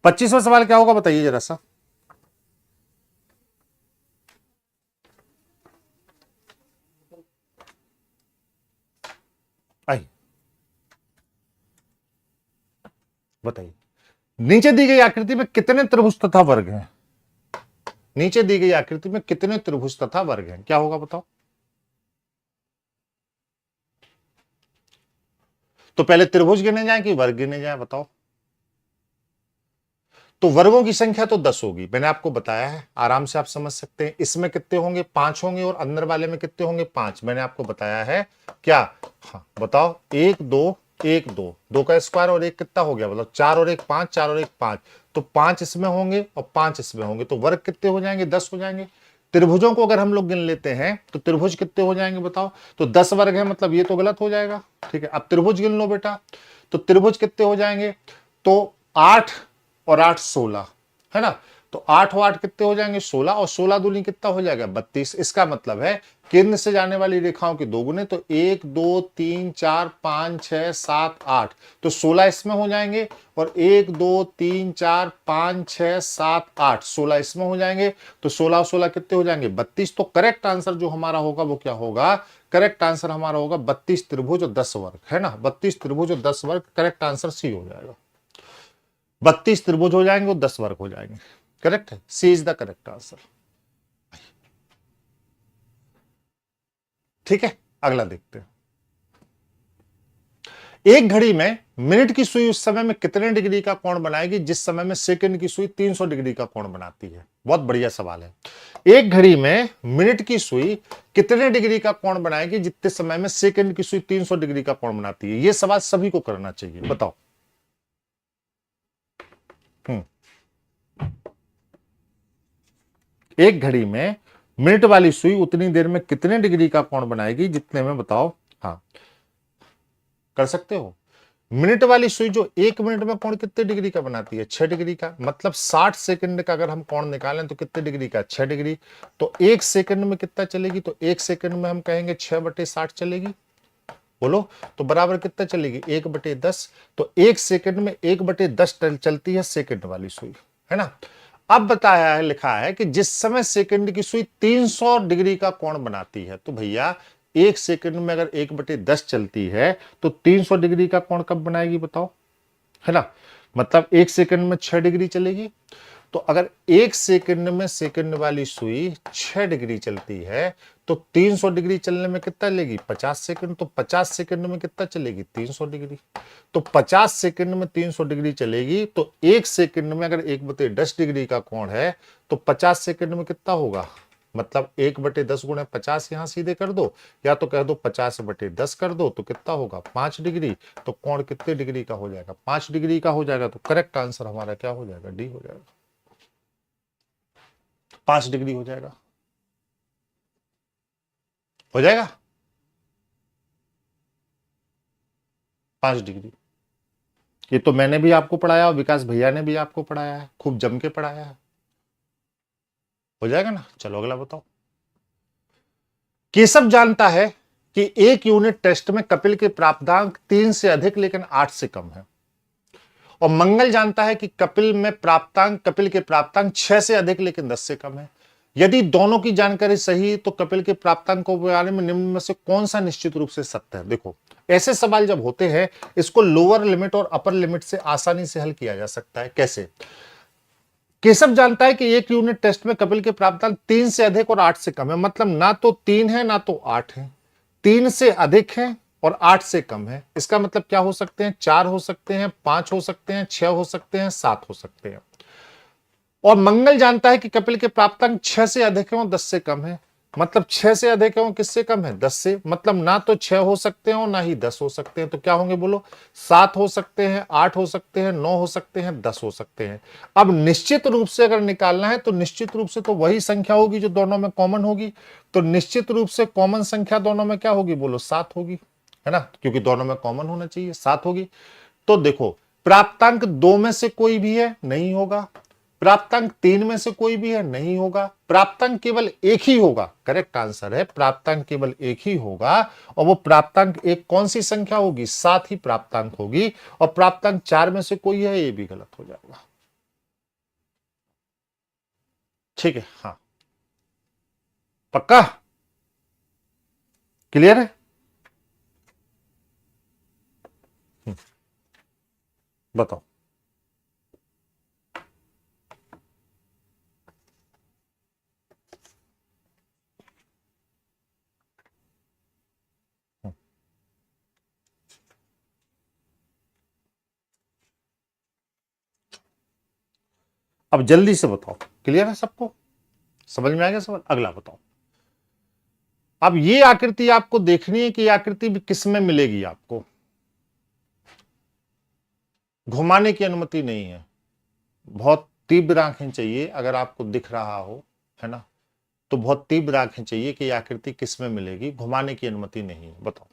पच्चीसवां सवाल क्या होगा बताइए जरा सा। आइए बताइए, नीचे दी गई आकृति में कितने त्रिभुज तथा वर्ग हैं? नीचे दी गई आकृति में कितने त्रिभुज तथा वर्ग हैं, क्या होगा बताओ। तो पहले त्रिभुज गिने जाए कि वर्ग गिने जाए, बताओ। तो वर्गों की संख्या तो 10 होगी, मैंने आपको बताया है, आराम से आप समझ सकते हैं। इसमें कितने होंगे? 5 होंगे। और अंदर वाले में कितने होंगे? 5। मैंने आपको बताया है क्या? हाँ बताओ। 1 2 1 2, 2 का स्क्वायर और 1 कितना हो गया? मतलब 4 और 1 5, 4 और 1 5। तो 5 इसमें होंगे और 5 इसमें होंगे, तो वर्ग कितने हो जाएंगे? 10 हो जाएंगे। त्रिभुजों को अगर हम लोग गिन लेते हैं तो त्रिभुज कितने हो जाएंगे बताओ। तो 10 वर्ग है, मतलब ये तो गलत हो जाएगा। ठीक है, अब त्रिभुज गिन लो बेटा। तो त्रिभुज कितने हो जाएंगे? तो 8 और 8 16 है ना। तो 8 और 8 कितने हो जाएंगे? 16, और 16 दूनी कितना हो जाएगा? 32। इसका मतलब है केंद्र से जाने वाली रेखाओं के दो गुने, तो 1 2 3 4 5 6 7 8, तो 16 इसमें हो जाएंगे। और 1 2 3 4 5 6 7 8, 16 इसमें हो जाएंगे। तो 16 और 16 कितने हो जाएंगे? 32। तो करेक्ट आंसर जो हमारा होगा वो क्या होगा? करेक्ट आंसर हमारा होगा 32 त्रिभुज और 10 वर्ग, है ना। 32 त्रिभुज और 10 वर्ग, करेक्ट आंसर सी हो जाएगा। 32 त्रिभुज हो जाएंगे और 10 वर्ग हो जाएंगे। करेक्ट है, C is the correct answer. ठीक है, अगला देखते हैं। एक घड़ी में मिनट की सुई उस समय में कितने डिग्री का कोण बनाएगी जिस समय में सेकंड की सुई 300 डिग्री का कोण बनाती है? बहुत बढ़िया सवाल है। एक घड़ी में मिनट की सुई कितने डिग्री का कोण बनाएगी जितने समय में सेकंड की सुई 300 डिग्री का कोण बनाती है? यह सवाल सभी को करना चाहिए, बताओ। एक घड़ी में मिनट वाली सुई उतनी देर में कितने डिग्री का कोण बनाएगी जितने में, बताओ। हाँ कर सकते हो। मिनट वाली सुई जो 1 मिनट में कोण कितने डिग्री का बनाती है? 6 डिग्री का। मतलब 60 सेकंड का अगर हम कोण निकालें तो कितने डिग्री का? 6 डिग्री। तो 1 सेकंड में कितना चलेगी? तो 1 सेकंड में हम कहेंगे 6/60 चलेगी। बोलो तो बराबर कितना चलेगी? 1/10। तो 1 सेकंड में 1/10 चलती है सेकंड वाली सुई, है ना। अब बताया है, लिखा है कि जिस समय सेकंड की सुई 300 डिग्री का कोण बनाती है, तो भैया 1 सेकंड में अगर 1/10 चलती है तो 300 डिग्री का कोण कब बनाएगी बताओ, है ना। मतलब 1 सेकंड में 6 डिग्री चलेगी। तो अगर 1 सेकंड में सेकंड वाली सुई 6 डिग्री चलती है तो 300 डिग्री चलने में कितना लेगी? 50 सेकंड। तो 50 सेकंड में कितना चलेगी? 300 डिग्री। तो 50 सेकंड में 300 डिग्री चलेगी। तो 1 सेकंड में अगर 1/10 डिग्री का कोण है तो 50 सेकंड में कितना होगा? मतलब 1/10 गुणे 50 यहां सीधे कर दो, या तो कह दो 50/10 कर दो, तो कितना होगा? 5 डिग्री। तो कोण कितने डिग्री का हो जाएगा? 5 डिग्री का हो जाएगा। तो करेक्ट आंसर हमारा क्या हो जाएगा? डी हो जाएगा, 5 डिग्री हो जाएगा। हो जाएगा 5 डिग्री। ये तो मैंने भी आपको पढ़ाया और विकास भैया ने भी आपको पढ़ाया है, खूब जम के पढ़ाया है। हो जाएगा ना। चलो अगला बताओ। केशव जानता है कि 1 यूनिट टेस्ट में कपिल के प्राप्तांक 3 से अधिक लेकिन 8 से कम है, और मंगल जानता है कि कपिल के प्राप्तांक 6 से अधिक लेकिन 10 से कम है। यदि दोनों की जानकारी सही है तो कपिल के प्राप्तांकों के बारे में निम्न में से कौन सा निश्चित रूप से सत्य है? देखो, ऐसे सवाल जब होते हैं इसको लोअर लिमिट और अपर लिमिट से आसानी से हल किया जा सकता है। कैसे? केशव जानता है कि एक यूनिट टेस्ट में कपिल के प्राप्तांक 3 से अधिक और 8 से कम है। मतलब ना तो 3 है ना तो 8 है, 3 से अधिक है और 8 से कम है। इसका मतलब क्या हो सकते हैं? 4 हो सकते हैं, 5 हो सकते हैं, 6 हो सकते हैं, 7 हो सकते हैं। और मंगल जानता है कि कपिल के प्राप्तांक 6 से अधिक है और 10 से कम है। मतलब 6 से अधिक है और किससे कम है? 10 से। मतलब ना तो 6 हो सकते हैं और ना ही 10 हो सकते हैं। तो क्या होंगे बोलो? 7 हो सकते हैं, 8 हो सकते हैं, 9 हो सकते हैं, 10 हो सकते हैं। अब निश्चित रूप से अगर निकालना है तो निश्चित रूप से तो वही संख्या होगी जो दोनों में कॉमन होगी। तो निश्चित रूप से कॉमन संख्या दोनों में क्या होगी बोलो? 7 होगी, है ना, क्योंकि दोनों में कॉमन होना चाहिए, 7 होगी। तो देखो, प्राप्तांक 2 में से कोई भी है, नहीं होगा। प्राप्तांक 3 में से कोई भी है, नहीं होगा। प्राप्तांक केवल एक ही होगा। करेक्ट आंसर है प्राप्तांक केवल एक ही होगा। और वो प्राप्तांक एक कौन सी संख्या होगी? 7 ही प्राप्तांक होगी। और प्राप्तांक 4 में से कोई है, ये भी गलत हो जाएगा। ठीक है, हाँ, पक्का क्लियर है? बताओ। अब जल्दी से बताओ, क्लियर है सबको? समझ में आ गया सवाल? अगला बताओ। अब ये आकृति आपको देखनी है कि ये आकृति भी किस में मिलेगी आपको। घुमाने की अनुमति नहीं है, बहुत तीव्र आंखें चाहिए अगर आपको दिख रहा हो, है ना, तो बहुत तीव्र आंखें चाहिए कि ये आकृति किस में मिलेगी। घुमाने की अनुमति नहीं है। बताओ।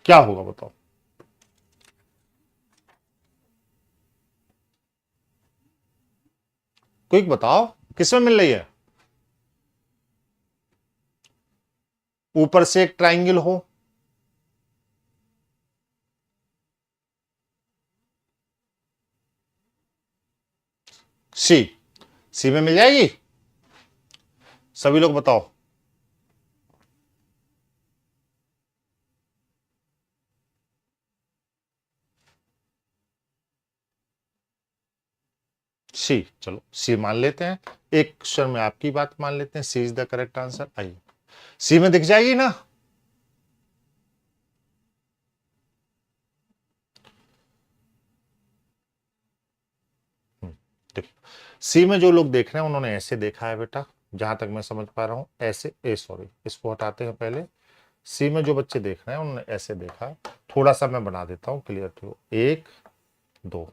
क्या होगा बताओ? क्विक बताओ, किस में मिल रही है? ऊपर से एक ट्राइंगल हो, सी, सी में मिल जाएगी। सभी लोग बताओ। सी, चलो सी मान लेते हैं। एक क्वेश्चन में आपकी बात मान लेते हैं, सी इज द करेक्ट आंसर। आइए, सी में दिख जाएगी ना? देखो, सी में जो लोग देख रहे हैं उन्होंने ऐसे देखा है बेटा, जहां तक मैं समझ पा रहा हूं, ऐसे, ए सॉरी, इसको हटाते हैं पहले। सी में जो बच्चे देख रहे हैं उन्होंने ऐसे देखा। थोड़ा सा मैं बना देता हूं क्लियर तो। एक, दो,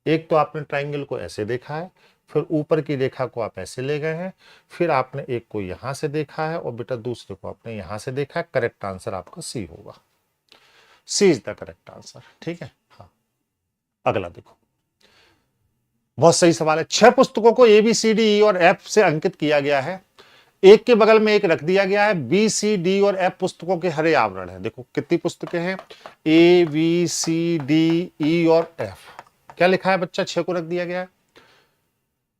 एक तो आपने ट्राइंगल को ऐसे देखा है, फिर ऊपर की रेखा को आप ऐसे ले गए हैं, फिर आपने एक को यहां से देखा है और बेटा दूसरे को आपने यहां से देखा है। करेक्ट आंसर आपका सी होगा। सी इज द करेक्ट आंसर। ठीक है, हाँ। अगला देखो, बहुत सही सवाल है। 6 पुस्तकों को A B C D E और एफ से अंकित किया गया है। एक के बगल में एक रख दिया गया है। बी सी डी और एफ पुस्तकों के हरे आवरण है। देखो कितनी पुस्तकें हैं? A B C D E और एफ। क्या लिखा है बच्चा? 6 को रख दिया गया है।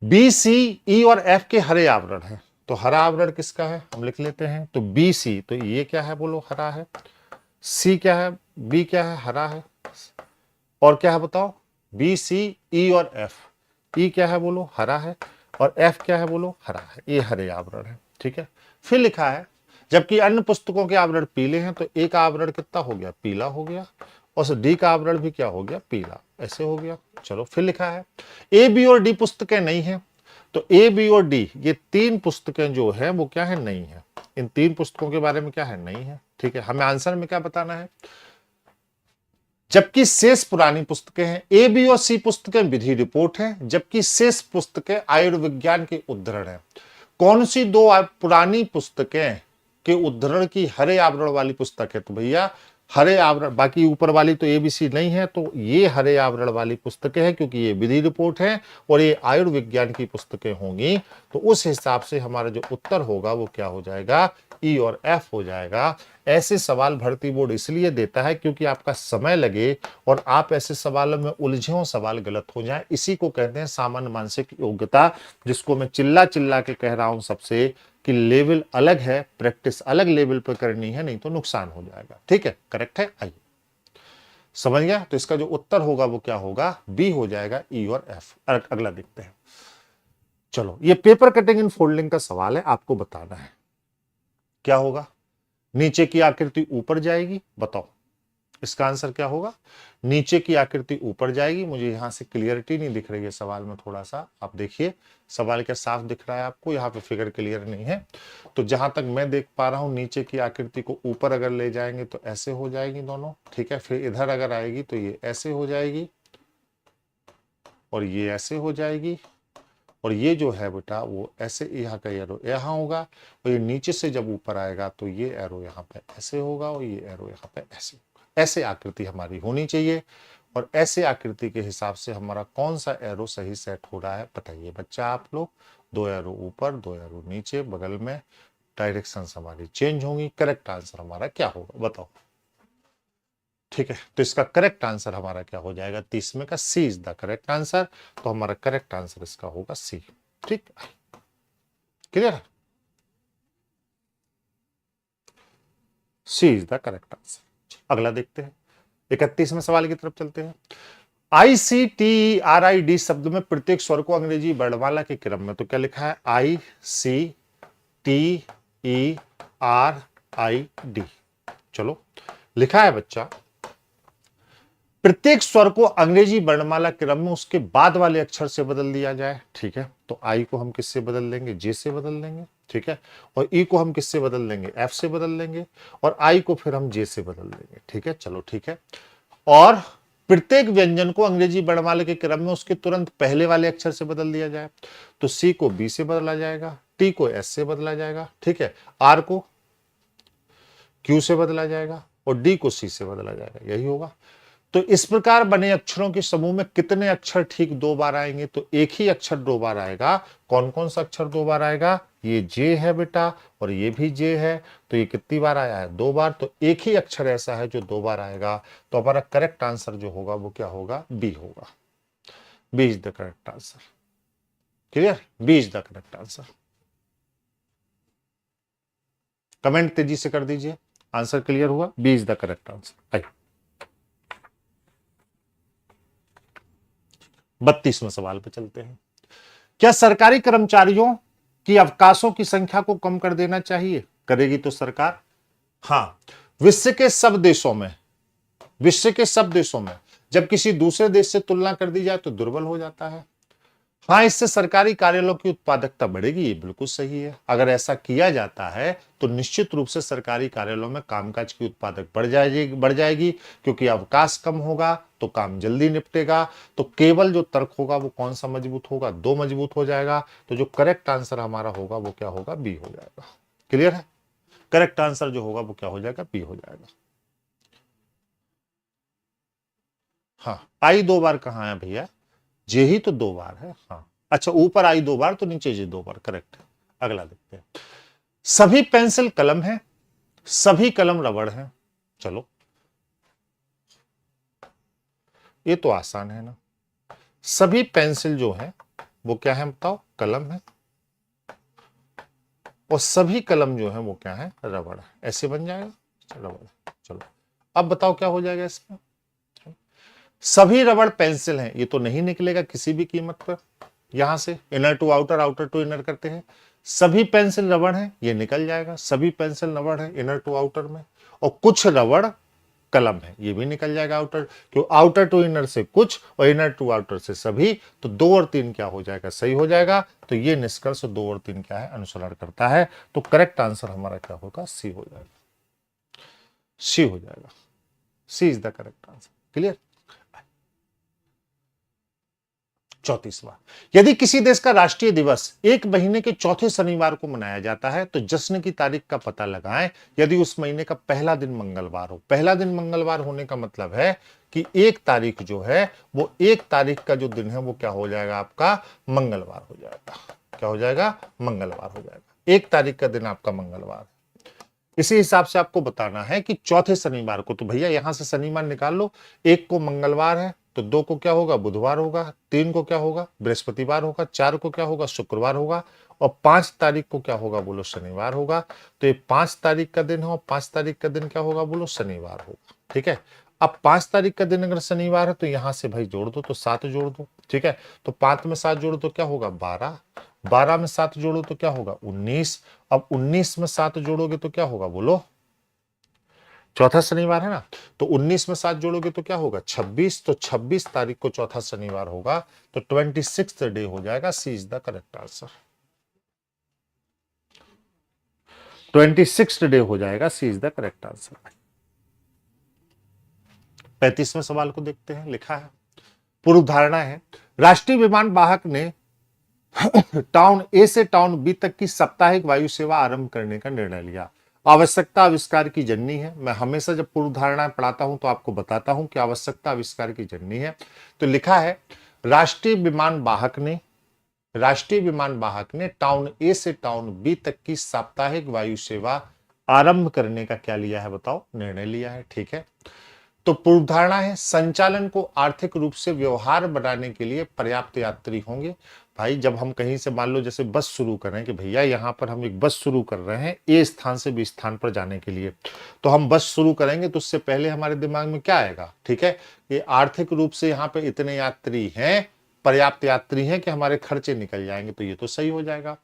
बी सी ई और एफ के हरे आवरण है। तो हरा आवरण किसका है हम लिख लेते हैं। तो बी सी, तो ये क्या है बोलो? हरा है। सी क्या है? बी क्या है? हरा है। और क्या है बताओ? बी सी ई और एफ। ई क्या है बोलो? हरा है। और एफ क्या है बोलो? हरा है। ये हरे आवरण है। ठीक है, फिर लिखा है जबकि अन्य पुस्तकों के आवरण पीले हैं, तो एक आवरण कितना हो गया? पीला हो गया। और डी का आवरण भी क्या हो गया? पीला। ऐसे हो गया। चलो फिर लिखा है ए बी और डी पुस्तकें नहीं है। तो ए बी और डी ये 3 पुस्तकें जो है वो क्या है? नहीं है। इन 3 पुस्तकों के बारे में क्या है? नहीं है। ठीक है, हमें आंसर में क्या बताना है? जबकि शेष पुरानी पुस्तकें हैं। ए बी और सी पुस्तकें विधि रिपोर्ट हैं, जबकि शेष पुस्तकें आयुर्विज्ञान के उद्धरण हैं। कौन सी दो पुरानी पुस्तकें के उद्धरण की हरे आवरण वाली पुस्तक है? तो भैया हरे आवरण, बाकी ऊपर वाली तो एबीसी नहीं है, तो ये हरे आवरण वाली पुस्तकें हैं क्योंकि ये विधि रिपोर्ट है और ये आयुर्विज्ञान की पुस्तकें होंगी। तो उस हिसाब से हमारा जो उत्तर होगा वो क्या हो जाएगा? ई और एफ हो जाएगा। ऐसे सवाल भर्ती बोर्ड इसलिए देता है क्योंकि आपका समय लगे और आप ऐसे सवालों में उलझे हो, सवाल गलत हो जाए। इसी को कहते हैं सामान्य मानसिक योग्यता, जिसको मैं चिल्ला चिल्ला के कह रहा हूं सबसे कि लेवल अलग है, प्रैक्टिस अलग लेवल पर करनी है, नहीं तो नुकसान हो जाएगा। ठीक है, करेक्ट है। आइए समझ गया। तो इसका जो उत्तर होगा वो क्या होगा, बी हो जाएगा, ई और एफ। अगला देखते हैं। चलो, ये पेपर कटिंग एंड फोल्डिंग का सवाल है, आपको बताना है क्या होगा। नीचे की आकृति ऊपर जाएगी, बताओ इसका आंसर क्या होगा। नीचे की आकृति ऊपर जाएगी। मुझे यहां से क्लियरिटी नहीं दिख रही है सवाल में, थोड़ा सा आप देखिए सवाल क्या साफ दिख रहा है आपको, यहाँ पे फिगर क्लियर नहीं है। तो जहां तक मैं देख पा रहा हूं, नीचे की आकृति को ऊपर अगर ले जाएंगे तो ऐसे हो जाएगी दोनों। ठीक है, फिर इधर अगर आएगी तो ये ऐसे हो जाएगी और ये ऐसे हो जाएगी, और ये जो है बेटा वो ऐसे, यहाँ का एरो यहाँ होगा, और ये नीचे से जब ऊपर आएगा तो ये एरो यहाँ पे ऐसे होगा और ये एरो यहाँ पे ऐसे होगा। ऐसे आकृति हमारी होनी चाहिए, और ऐसे आकृति के हिसाब से हमारा कौन सा एरो सही सेट हो रहा है बताइए बच्चा आप लोग। 2 एरो ऊपर, 2 एरो नीचे, बगल में डायरेक्शन हमारी चेंज होंगी। करेक्ट आंसर हमारा क्या होगा बताओ। ठीक है, तो इसका करेक्ट आंसर हमारा क्या हो जाएगा, 30 में का सी इज द करेक्ट आंसर। तो हमारा करेक्ट आंसर इसका होगा सी। ठीक, क्लियर है, C is the correct answer. अगला देखते हैं, 31वें सवाल की तरफ चलते हैं। ICTERID शब्द में प्रत्येक स्वर को अंग्रेजी वर्णमाला के क्रम में, तो क्या लिखा है, ICTERID। चलो, लिखा है बच्चा प्रत्येक स्वर को अंग्रेजी वर्णमाला क्रम में उसके बाद वाले अक्षर से बदल दिया जाए। ठीक है, तो आई को हम किससे बदल देंगे, जे से बदल देंगे। ठीक है, और ई को हम किससे बदल देंगे, एफ से बदल देंगे, और आई को फिर हम जे से बदल देंगे। ठीक है, चलो ठीक है। और प्रत्येक व्यंजन को अंग्रेजी वर्णमाला के क्रम में उसके तुरंत पहले वाले अक्षर से बदल दिया जाए, तो सी को बी से बदला जाएगा, टी को एस से बदला जाएगा। ठीक है, आर को क्यू से बदला जाएगा, और डी को सी से बदला जाएगा, यही होगा। तो इस प्रकार बने अक्षरों के समूह में कितने अक्षर ठीक 2 बार आएंगे, तो एक ही अक्षर 2 बार आएगा। कौन कौन सा अक्षर 2 बार आएगा, ये जे है बेटा, और ये भी जे है, तो ये कितनी बार आया है, 2 बार। तो एक ही अक्षर ऐसा है जो 2 बार आएगा। तो हमारा करेक्ट आंसर जो होगा वो क्या होगा, बी होगा। B is the correct answer. Clear, B is the correct answer. Comment तेजी से कर दीजिए, आंसर क्लियर हुआ, B is the correct answer. आइए 32वें सवाल पे चलते हैं। क्या सरकारी कर्मचारियों की अवकाशों की संख्या को कम कर देना चाहिए, करेगी तो सरकार। हाँ, विश्व के सब देशों में, विश्व के सब देशों में जब किसी दूसरे देश से तुलना कर दी जाए तो दुर्बल हो जाता है। हाँ, इससे सरकारी कार्यालयों की उत्पादकता बढ़ेगी, ये बिल्कुल सही है। अगर ऐसा किया जाता है तो निश्चित रूप से सरकारी कार्यालयों में कामकाज की उत्पादक बढ़ जाएगी, क्योंकि अवकाश कम होगा तो काम जल्दी निपटेगा। तो केवल जो तर्क होगा वो कौन सा मजबूत होगा, 2 मजबूत हो जाएगा। तो जो करेक्ट आंसर हमारा होगा वो क्या होगा, बी हो जाएगा। क्लियर है, करेक्ट आंसर जो होगा वो क्या हो जाएगा, बी हो जाएगा। हाँ, आई 2 बार कहाँ है भैया, जे ही तो 2 बार है। हाँ, अच्छा, ऊपर आई 2 बार तो नीचे जे 2 बार, करेक्ट है। अगला देखते हैं। सभी पेंसिल कलम है, सभी कलम रबड़ है। चलो, ये तो आसान है ना। सभी पेंसिल जो है वो क्या है बताओ, कलम है, और सभी कलम जो है वो क्या है, रबड़ है। ऐसे बन जाएगा, रबड़। चलो, अब बताओ क्या हो जाएगा इसमें। सभी रबड़ पेंसिल हैं, ये तो नहीं निकलेगा किसी भी कीमत पर। यहां से inner to outer, outer to inner करते हैं। सभी पेंसिल रबड़ हैं, ये निकल जाएगा। सभी पेंसिल रबड़ है इनर टू आउटर में, और कुछ रबड़ कलम है, ये भी निकल जाएगा आउटर, क्यों, आउटर टू इनर से कुछ और इनर टू आउटर से सभी। तो 2 और 3 क्या हो जाएगा, सही हो जाएगा। तो ये निष्कर्ष 2 और 3 क्या है, अनुसरण करता है। तो करेक्ट आंसर हमारा क्या होगा, सी हो जाएगा। सी हो जाएगा, C is the correct answer. Clear. 34वां, यदि किसी देश का राष्ट्रीय दिवस 1 महीने के चौथे शनिवार को मनाया जाता है तो जश्न की तारीख का पता लगाएं यदि उस महीने का पहला दिन मंगलवार हो। पहला दिन मंगलवार होने का मतलब है कि 1 तारीख जो है वो 1 तारीख का जो दिन है वो क्या हो जाएगा, आपका मंगलवार हो जाएगा। क्या हो जाएगा, मंगलवार हो जाएगा। 1 तारीख का दिन आपका मंगलवार। इसी हिसाब से आपको बताना है कि चौथे शनिवार को, तो भैया यहां से शनिवार निकाल लो। 1 को मंगलवार है तो 2 को क्या होगा, बुधवार होगा। 3 को क्या होगा, बृहस्पतिवार होगा। 4 को क्या होगा, शुक्रवार होगा। और 5 तारीख को क्या होगा बोलो, शनिवार होगा। तो ये 5 तारीख का दिन है और 5 तारीख का दिन क्या होगा बोलो, शनिवार होगा। ठीक है, अब 5 तारीख का दिन अगर शनिवार है तो यहां से भाई जोड़ दो, तो 7 जोड़ दो। ठीक है, तो 5 में 7 जोड़ो तो क्या होगा 12, 12 में 7 जोड़ो तो क्या होगा 19, अब 19 में 7 जोड़ोगे तो क्या होगा बोलो, चौथा शनिवार है ना, तो 19 में 7 जोड़ोगे तो क्या होगा 26, तो 26 तारीख को चौथा शनिवार होगा, तो 26th डे हो जाएगा। C is the correct answer, 26th day हो जाएगा। C is the correct answer. 35वें सवाल को देखते हैं। लिखा है, पूर्व धारणा है, राष्ट्रीय विमान वाहक ने टाउन ए से टाउन बी तक की साप्ताहिक वायु सेवा आरंभ करने का निर्णय लिया। आवश्यकता आविष्कार की जननी है। मैं हमेशा जब पूर्व धारणाएं पढ़ाता हूं तो आपको बताता हूं कि आवश्यकता आविष्कार की जननी है। तो लिखा है, राष्ट्रीय विमान वाहक ने टाउन ए से टाउन बी तक की साप्ताहिक वायु सेवा आरंभ करने का क्या लिया है बताओ, निर्णय लिया है। ठीक है, तो पूर्व धारणा है, संचालन को आर्थिक रूप से व्यवहार बनाने के लिए पर्याप्त यात्री होंगे। भाई जब हम कहीं से मान लो जैसे बस शुरू करें कि भैया यहां पर हम एक बस शुरू कर रहे हैं ए स्थान से बी स्थान पर जाने के लिए, तो हम बस शुरू करेंगे तो उससे पहले हमारे दिमाग में क्या आएगा, ठीक है, कि आर्थिक रूप से यहाँ पे इतने यात्री हैं, पर्याप्त यात्री हैं कि हमारे खर्चे निकल जाएंगे, तो ये तो सही हो जाएगा।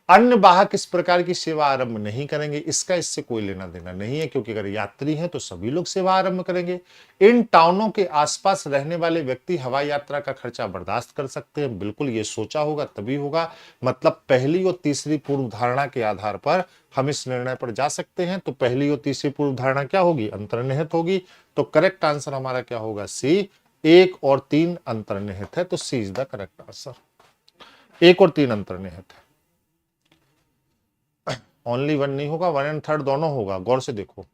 अन्य वाहक इस प्रकार की सेवा आरंभ नहीं करेंगे, इसका इससे कोई लेना देना नहीं है, क्योंकि अगर यात्री हैं तो सभी लोग सेवा आरंभ करेंगे। इन टाउनों के आसपास रहने वाले व्यक्ति हवाई यात्रा का खर्चा बर्दाश्त कर सकते हैं। बिल्कुल, ये सोचा होगा तभी होगा। मतलब पहली और तीसरी पूर्व धारणा के आधार पर हम इस निर्णय पर जा सकते हैं। तो पहली और तीसरी पूर्व धारणा क्या होगी, अंतर्निहित होगी। तो करेक्ट आंसर हमारा क्या होगा, सी। 1 और 3 अंतर्निहित है, तो सी इज द करेक्ट आंसर। 1 और 3 अंतर्निहित है, ओनली 1 नहीं होगा, 1 एंड 3 दोनों होगा। गौर से देखो,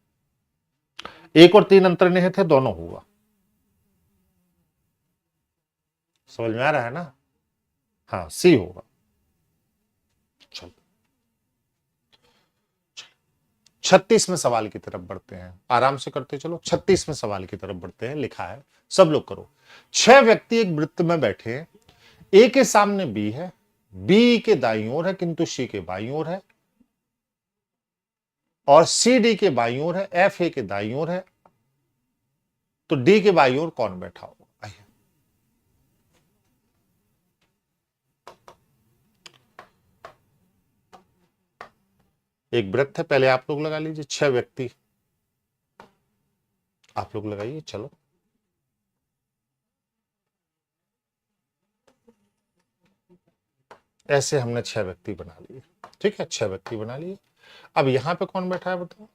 1 और 3 अंतर्निहित है, दोनों होगा। समझ में आ रहा है ना? हाँ, सी होगा। चलो 36वें सवाल की तरफ बढ़ते हैं, आराम से करते चलो। 36वें सवाल की तरफ बढ़ते हैं। लिखा है, सब लोग करो। 6 व्यक्ति एक वृत्त में बैठे हैं। ए के सामने बी है, बी के दाईं ओर है किंतु सी के बाईं ओर है, और सी डी के बाईं ओर है, एफ ए के दाईं ओर है। तो डी के बाईं ओर कौन बैठा होगा? आइए, एक वृत्त है, पहले आप लोग लगा लीजिए। 6 व्यक्ति आप लोग लगाइए। चलो, ऐसे हमने 6 व्यक्ति बना लिए। ठीक है, 6 व्यक्ति बना लिए। अब यहां पे कौन बैठा है बताओ?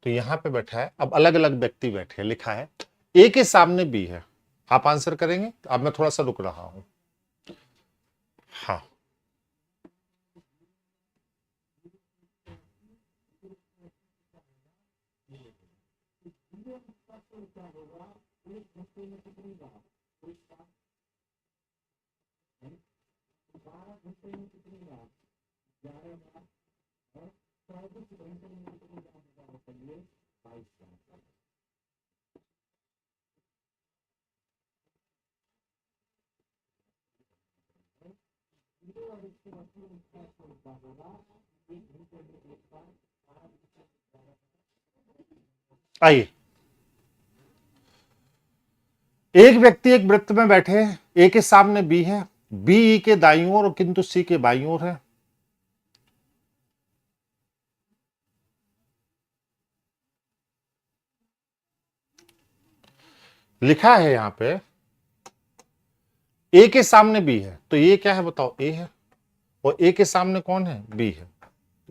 तो यहां पे बैठा है, अब अलग अलग व्यक्ति बैठे हैं। लिखा है, ए के सामने बी है। आप आंसर करेंगे? अब मैं थोड़ा सा रुक रहा हूं। हाँ, आइए, एक व्यक्ति एक वृत्त में बैठे हैं। ए के सामने बी है, बी के दाईं ओर किंतु सी के बाईं ओर है। लिखा है यहां पे, ए के सामने बी है, तो ये क्या है बताओ? ए है, और ए के सामने कौन है? बी है।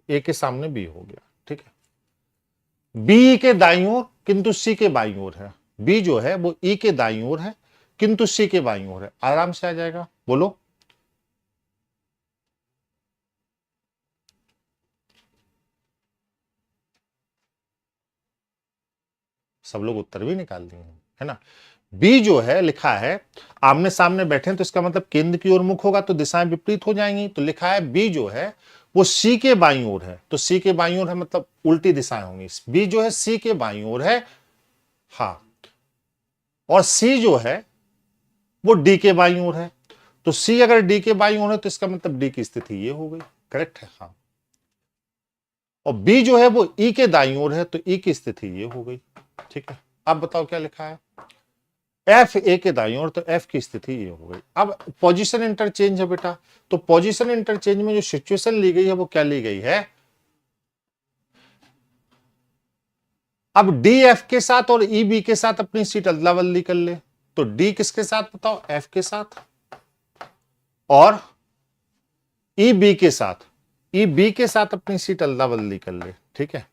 ए के सामने बी हो गया। ठीक है, बी के दाईं ओर किंतु सी के बाईं ओर है। बी जो है वो ई के दाईं ओर है किंतु सी के बाईं ओर है। आराम से आ जाएगा, बोलो। सब लोग उत्तर भी निकाल दिए हैं, है ना? बी जो है, लिखा है आमने सामने बैठे हैं, तो इसका मतलब केंद्र की ओर मुख होगा, तो दिशाएं विपरीत हो जाएंगी। तो लिखा है बी जो है वो सी के बाईं ओर है, तो सी के बाईं ओर है मतलब उल्टी दिशाएं होंगी। बी जो है सी के बाईं ओर है, हाँ, और सी जो है वो डी के बाईं ओर है। तो सी अगर डी के बाईं ओर है तो इसका मतलब डी की स्थिति ये हो गई, करेक्ट है, हाँ। और बी जो है वो ई के दाईं ओर है तो ई की स्थिति ये हो गई, ठीक है। अब बताओ क्या लिखा है, एफ ए के दाईं ओर तो एफ की स्थिति ये हो गई। अब पोजीशन इंटरचेंज है बेटा, तो पोजीशन इंटरचेंज में जो सिचुएशन ली गई है वो क्या ली गई है, अब डी एफ के साथ और ई बी के साथ अपनी सीट अदला बदली कर ले। तो डी किसके साथ बताओ, एफ के साथ, और ई बी के साथ, ई बी के साथ अपनी सीट अदला बदली कर ले, ठीक है।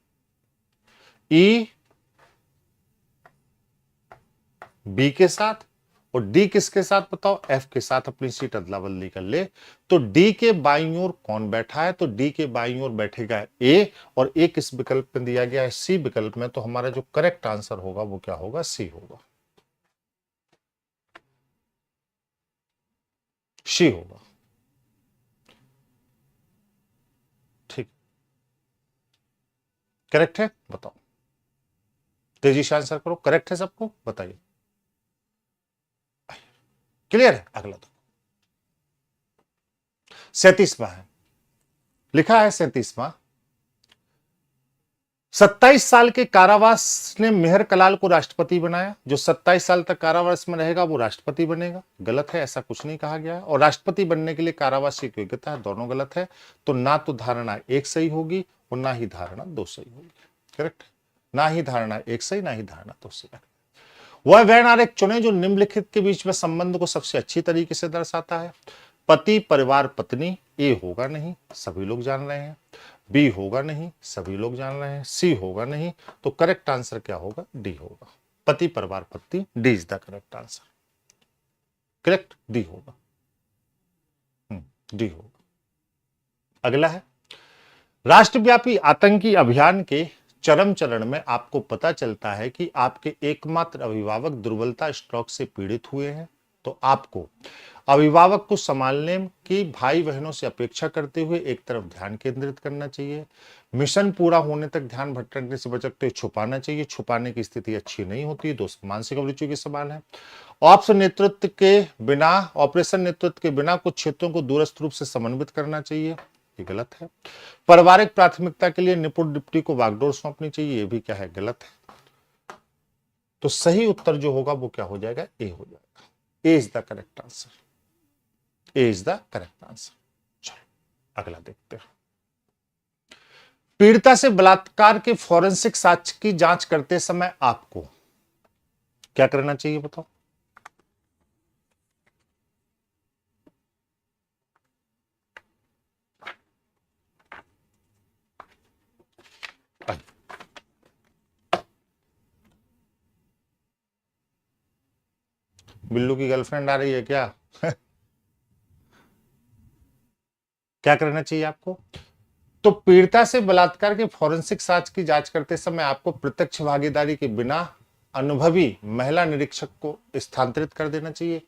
ई बी के साथ और डी किसके साथ बताओ, एफ के साथ अपनी सीट अदला बदली कर ले। तो डी के बाईं ओर कौन बैठा है, तो डी के बाईं ओर बैठेगा ए, और ए किस विकल्प में दिया गया है, सी विकल्प में। तो हमारा जो करेक्ट आंसर होगा वो क्या होगा, सी होगा, सी होगा, ठीक, करेक्ट है, बताओ तेजी से आंसर करो, करेक्ट है सबको, बताइए, क्लियर है। अगला तो 37वां है, लिखा है 37वां, 27 साल के कारावास ने मेहर कलाल को राष्ट्रपति बनाया। जो 27 साल तक कारावास में रहेगा वो राष्ट्रपति बनेगा, गलत है, ऐसा कुछ नहीं कहा गया है। और राष्ट्रपति बनने के लिए कारावास की योग्यता है, दोनों गलत है। तो ना तो धारणा एक सही होगी और ना ही धारणा दो सही होगी, करेक्ट, ना ही धारणा एक सही, ना ही धारणा दो सही। वह वैन आरेख चुने जो निम्नलिखित के बीच में संबंध को सबसे अच्छी तरीके से दर्शाता है। पति परिवार पत्नी, ए होगा नहीं, सभी लोग जान रहे हैं। बी होगा नहीं, सभी लोग जान रहे हैं। सी होगा नहीं, तो करेक्ट आंसर क्या होगा, डी होगा, पति परिवार पत्नी, D is the correct answer, correct D होगा, डी होगा। अगला है, राष्ट्रव्यापी आतंकी अभियान के चरम चरण में आपको पता चलता है कि आपके एकमात्र अभिभावक दुर्बलता स्ट्रोक से पीड़ित हुए हैं। तो आपको अभिभावक को संभालने की भाई बहनों से अपेक्षा करते हुए एक तरफ ध्यान केंद्रित करना चाहिए, मिशन पूरा होने तक ध्यान भटकने से बचते हुए छुपाना चाहिए, छुपाने की स्थिति अच्छी नहीं होती, दोस्त मानसिक अभिरुचि के सवाल है। ऑपरेशन नेतृत्व के बिना कुछ क्षेत्रों को दूरस्थ रूप से समन्वित करना चाहिए, ये गलत है। पारिवारिक प्राथमिकता के लिए निपुण डिप्टी को बागडोर सौंपनी चाहिए, ये भी क्या है, गलत है। तो सही उत्तर जो होगा वो क्या हो जाएगा, ए हो जाएगा, A is the correct answer, A is the correct answer. चलो अगला देखते हैं, पीड़िता से बलात्कार के फॉरेंसिक साक्ष्य की जांच करते समय आपको क्या करना चाहिए बताओ। बिल्लू की गर्लफ्रेंड आ रही है क्या क्या करना चाहिए आपको, तो पीड़िता से बलात्कार के फॉरेंसिक साक्ष्य की जांच करते समय आपको प्रत्यक्ष भागीदारी के बिना अनुभवी महिला निरीक्षक को स्थानांतरित कर देना चाहिए,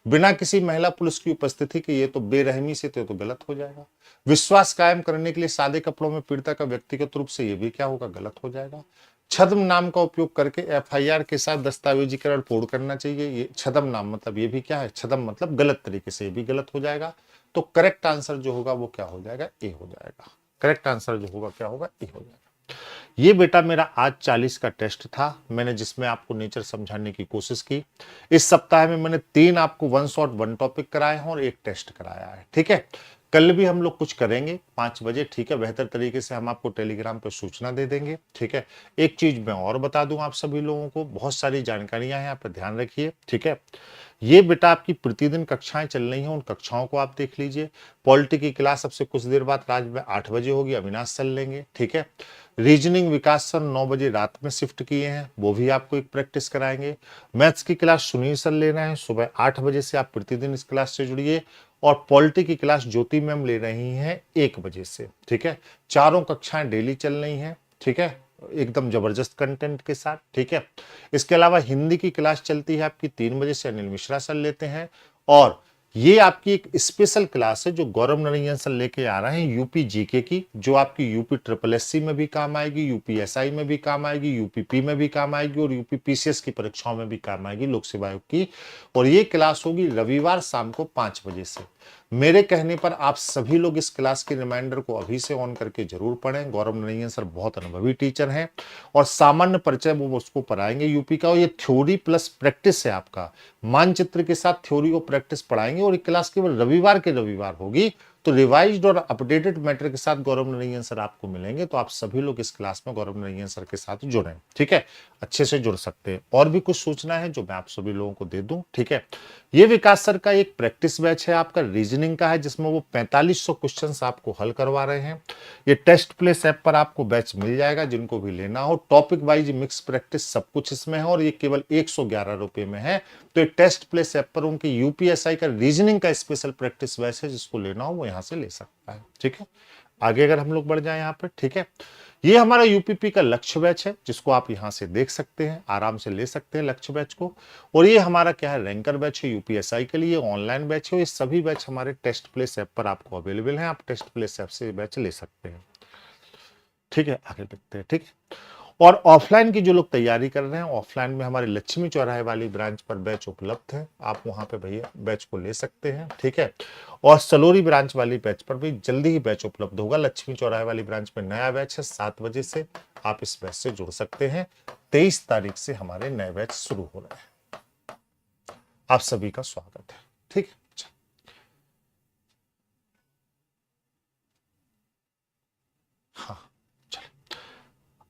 बिना किसी महिला पुलिस की उपस्थिति के, ये तो बेरहमी से तो गलत हो जाएगा। विश्वास कायम करने के लिए सादे कपड़ों में पीड़िता का व्यक्तिगत रूप से, ये भी क्या होगा, गलत हो जाएगा। छद्म नाम का उपयोग करके एफआईआर के साथ दस्तावेजीकरण पूर्ण करना चाहिए, ये छद्म नाम मतलब ये भी क्या है, छद्म मतलब गलत तरीके से, ये भी गलत हो जाएगा। तो करेक्ट आंसर जो होगा वो क्या हो जाएगा, ए हो जाएगा, करेक्ट आंसर जो होगा क्या होगा, ए हो जाएगा। ये बेटा मेरा आज 40 का टेस्ट था, मैंने जिसमें आपको नेचर समझाने की कोशिश की। इस सप्ताह में मैंने 3 आपको 1 शॉट 1 टॉपिक कराए हैं और 1 टेस्ट कराया है, ठीक है। कल भी हम लोग कुछ करेंगे 5 बजे, ठीक है, बेहतर तरीके से हम आपको टेलीग्राम पर सूचना दे देंगे, ठीक है। एक चीज मैं और बता दूं आप सभी लोगों को, बहुत सारी जानकारियां हैं, आप ध्यान रखिए, ठीक है। ये बेटा आपकी प्रतिदिन कक्षाएं चल रही हैं, उन कक्षाओं को आप देख लीजिए। पॉलिटी की क्लास सबसे कुछ देर बाद रात में 8 बजे होगी, अविनाश सर लेंगे, ठीक है। रीजनिंग विकास सर 9 बजे रात में शिफ्ट किए हैं, वो भी आपको एक प्रैक्टिस कराएंगे। मैथ्स की क्लास सुनील सर ले रहे हैं, सुबह 8 बजे से आप प्रतिदिन इस क्लास से जुड़िए। और पॉलिटी की क्लास ज्योति मैम ले रही हैं 1 बजे से, ठीक है। चारों कक्षाएं डेली चल रही हैं, ठीक है, एकदम जबरदस्त कंटेंट के साथ, ठीक है। इसके अलावा हिंदी की क्लास चलती है आपकी 3 बजे से, अनिल मिश्रा सर लेते हैं। और ये आपकी एक स्पेशल क्लास है जो गौरव नरैयन सर लेके आ रहे हैं यूपी जीके की, जो आपकी यूपी ट्रिपल एससी में भी काम आएगी, यूपीएसआई में भी काम आएगी, यूपीपी में भी काम आएगी और यूपी पीसीएस की परीक्षाओं में भी काम आएगी, लोक सेवा आयोग की। और ये क्लास होगी रविवार शाम को 5 बजे से। मेरे कहने पर आप सभी लोग इस क्लास के रिमाइंडर को अभी से ऑन करके जरूर पढ़ें। गौरव नरैयन सर बहुत अनुभवी टीचर हैं और सामान्य परिचय वो उसको पढ़ाएंगे यूपी का, और ये थ्योरी प्लस प्रैक्टिस है। आपका मानचित्र के साथ थ्योरी और प्रैक्टिस पढ़ाएंगे और ये क्लास केवल रविवार के रविवार होगी। तो रिवाइज्ड और अपडेटेड मैटर के साथ गौरव नरैयन सर आपको मिलेंगे। तो आप सभी लोग इस क्लास में गौरव नरैयन सर के साथ जुड़ें, ठीक है, अच्छे से जुड़ सकते हैं। और भी कुछ सूचना है जो मैं आप सभी लोगों को दे दूं, ठीक है। ये विकास सर का एक प्रैक्टिस बैच है आपका रीजनिंग का है, जिसमें वो 4500 क्वेश्चंस आपको हल करवा रहे हैं। ये टेस्ट प्लेस ऐप पर आपको बैच मिल जाएगा, जिनको भी लेना हो। टॉपिक वाइज मिक्स प्रैक्टिस सब कुछ इसमें है और ये केवल 111 रुपए में है। तो ये टेस्ट प्लेस ऐप पर उनके यूपीएसआई का रीजनिंग का स्पेशल प्रैक्टिस बैच है, जिसको लेना हो वो यहां से ले सकता है, ठीक है। आगे अगर हम लोग बढ़ जाए यहाँ पे, ठीक है, ये हमारा यूपीपी का लक्ष्य बैच है, जिसको आप यहां से देख सकते हैं, आराम से ले सकते हैं लक्ष्य बैच को। और ये हमारा क्या है, रैंकर बैच है यूपीएसआई के लिए, ऑनलाइन बैच है। ये सभी बैच हमारे टेस्ट प्लेस ऐप पर आपको अवेलेबल है, आप टेस्ट प्लेस ऐप से बैच ले सकते हैं, ठीक है। आगे देखते हैं, ठीक है। और ऑफलाइन की जो लोग तैयारी कर रहे हैं, ऑफलाइन में हमारे लक्ष्मी चौराहे वाली ब्रांच पर बैच उपलब्ध है, आप वहां पे भैया बैच को ले सकते हैं, ठीक है। और सलोरी ब्रांच वाली बैच पर भी जल्दी ही बैच उपलब्ध होगा। लक्ष्मी चौराहे वाली ब्रांच में नया बैच है 7 बजे से, आप इस बैच से जुड़ सकते हैं। 23 तारीख से हमारे नए बैच शुरू हो रहे हैं। आप सभी का स्वागत है, ठीक है। हाँ,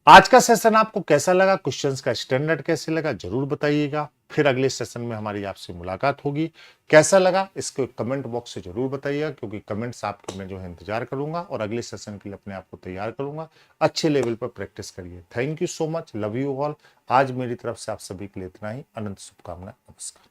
आज का सेशन आपको कैसा लगा, क्वेश्चंस का स्टैंडर्ड कैसे लगा, जरूर बताइएगा। फिर अगले सेशन में हमारी आपसे मुलाकात होगी। कैसा लगा इसको कमेंट बॉक्स से जरूर बताइएगा, क्योंकि कमेंट्स आपके मैं जो है इंतजार करूंगा और अगले सेशन के लिए अपने आप को तैयार करूंगा। अच्छे लेवल पर प्रैक्टिस करिए। Thank you so much, love you all. आज मेरी तरफ से आप सभी के लिए इतना ही। अनंत शुभकामनाएं, नमस्कार।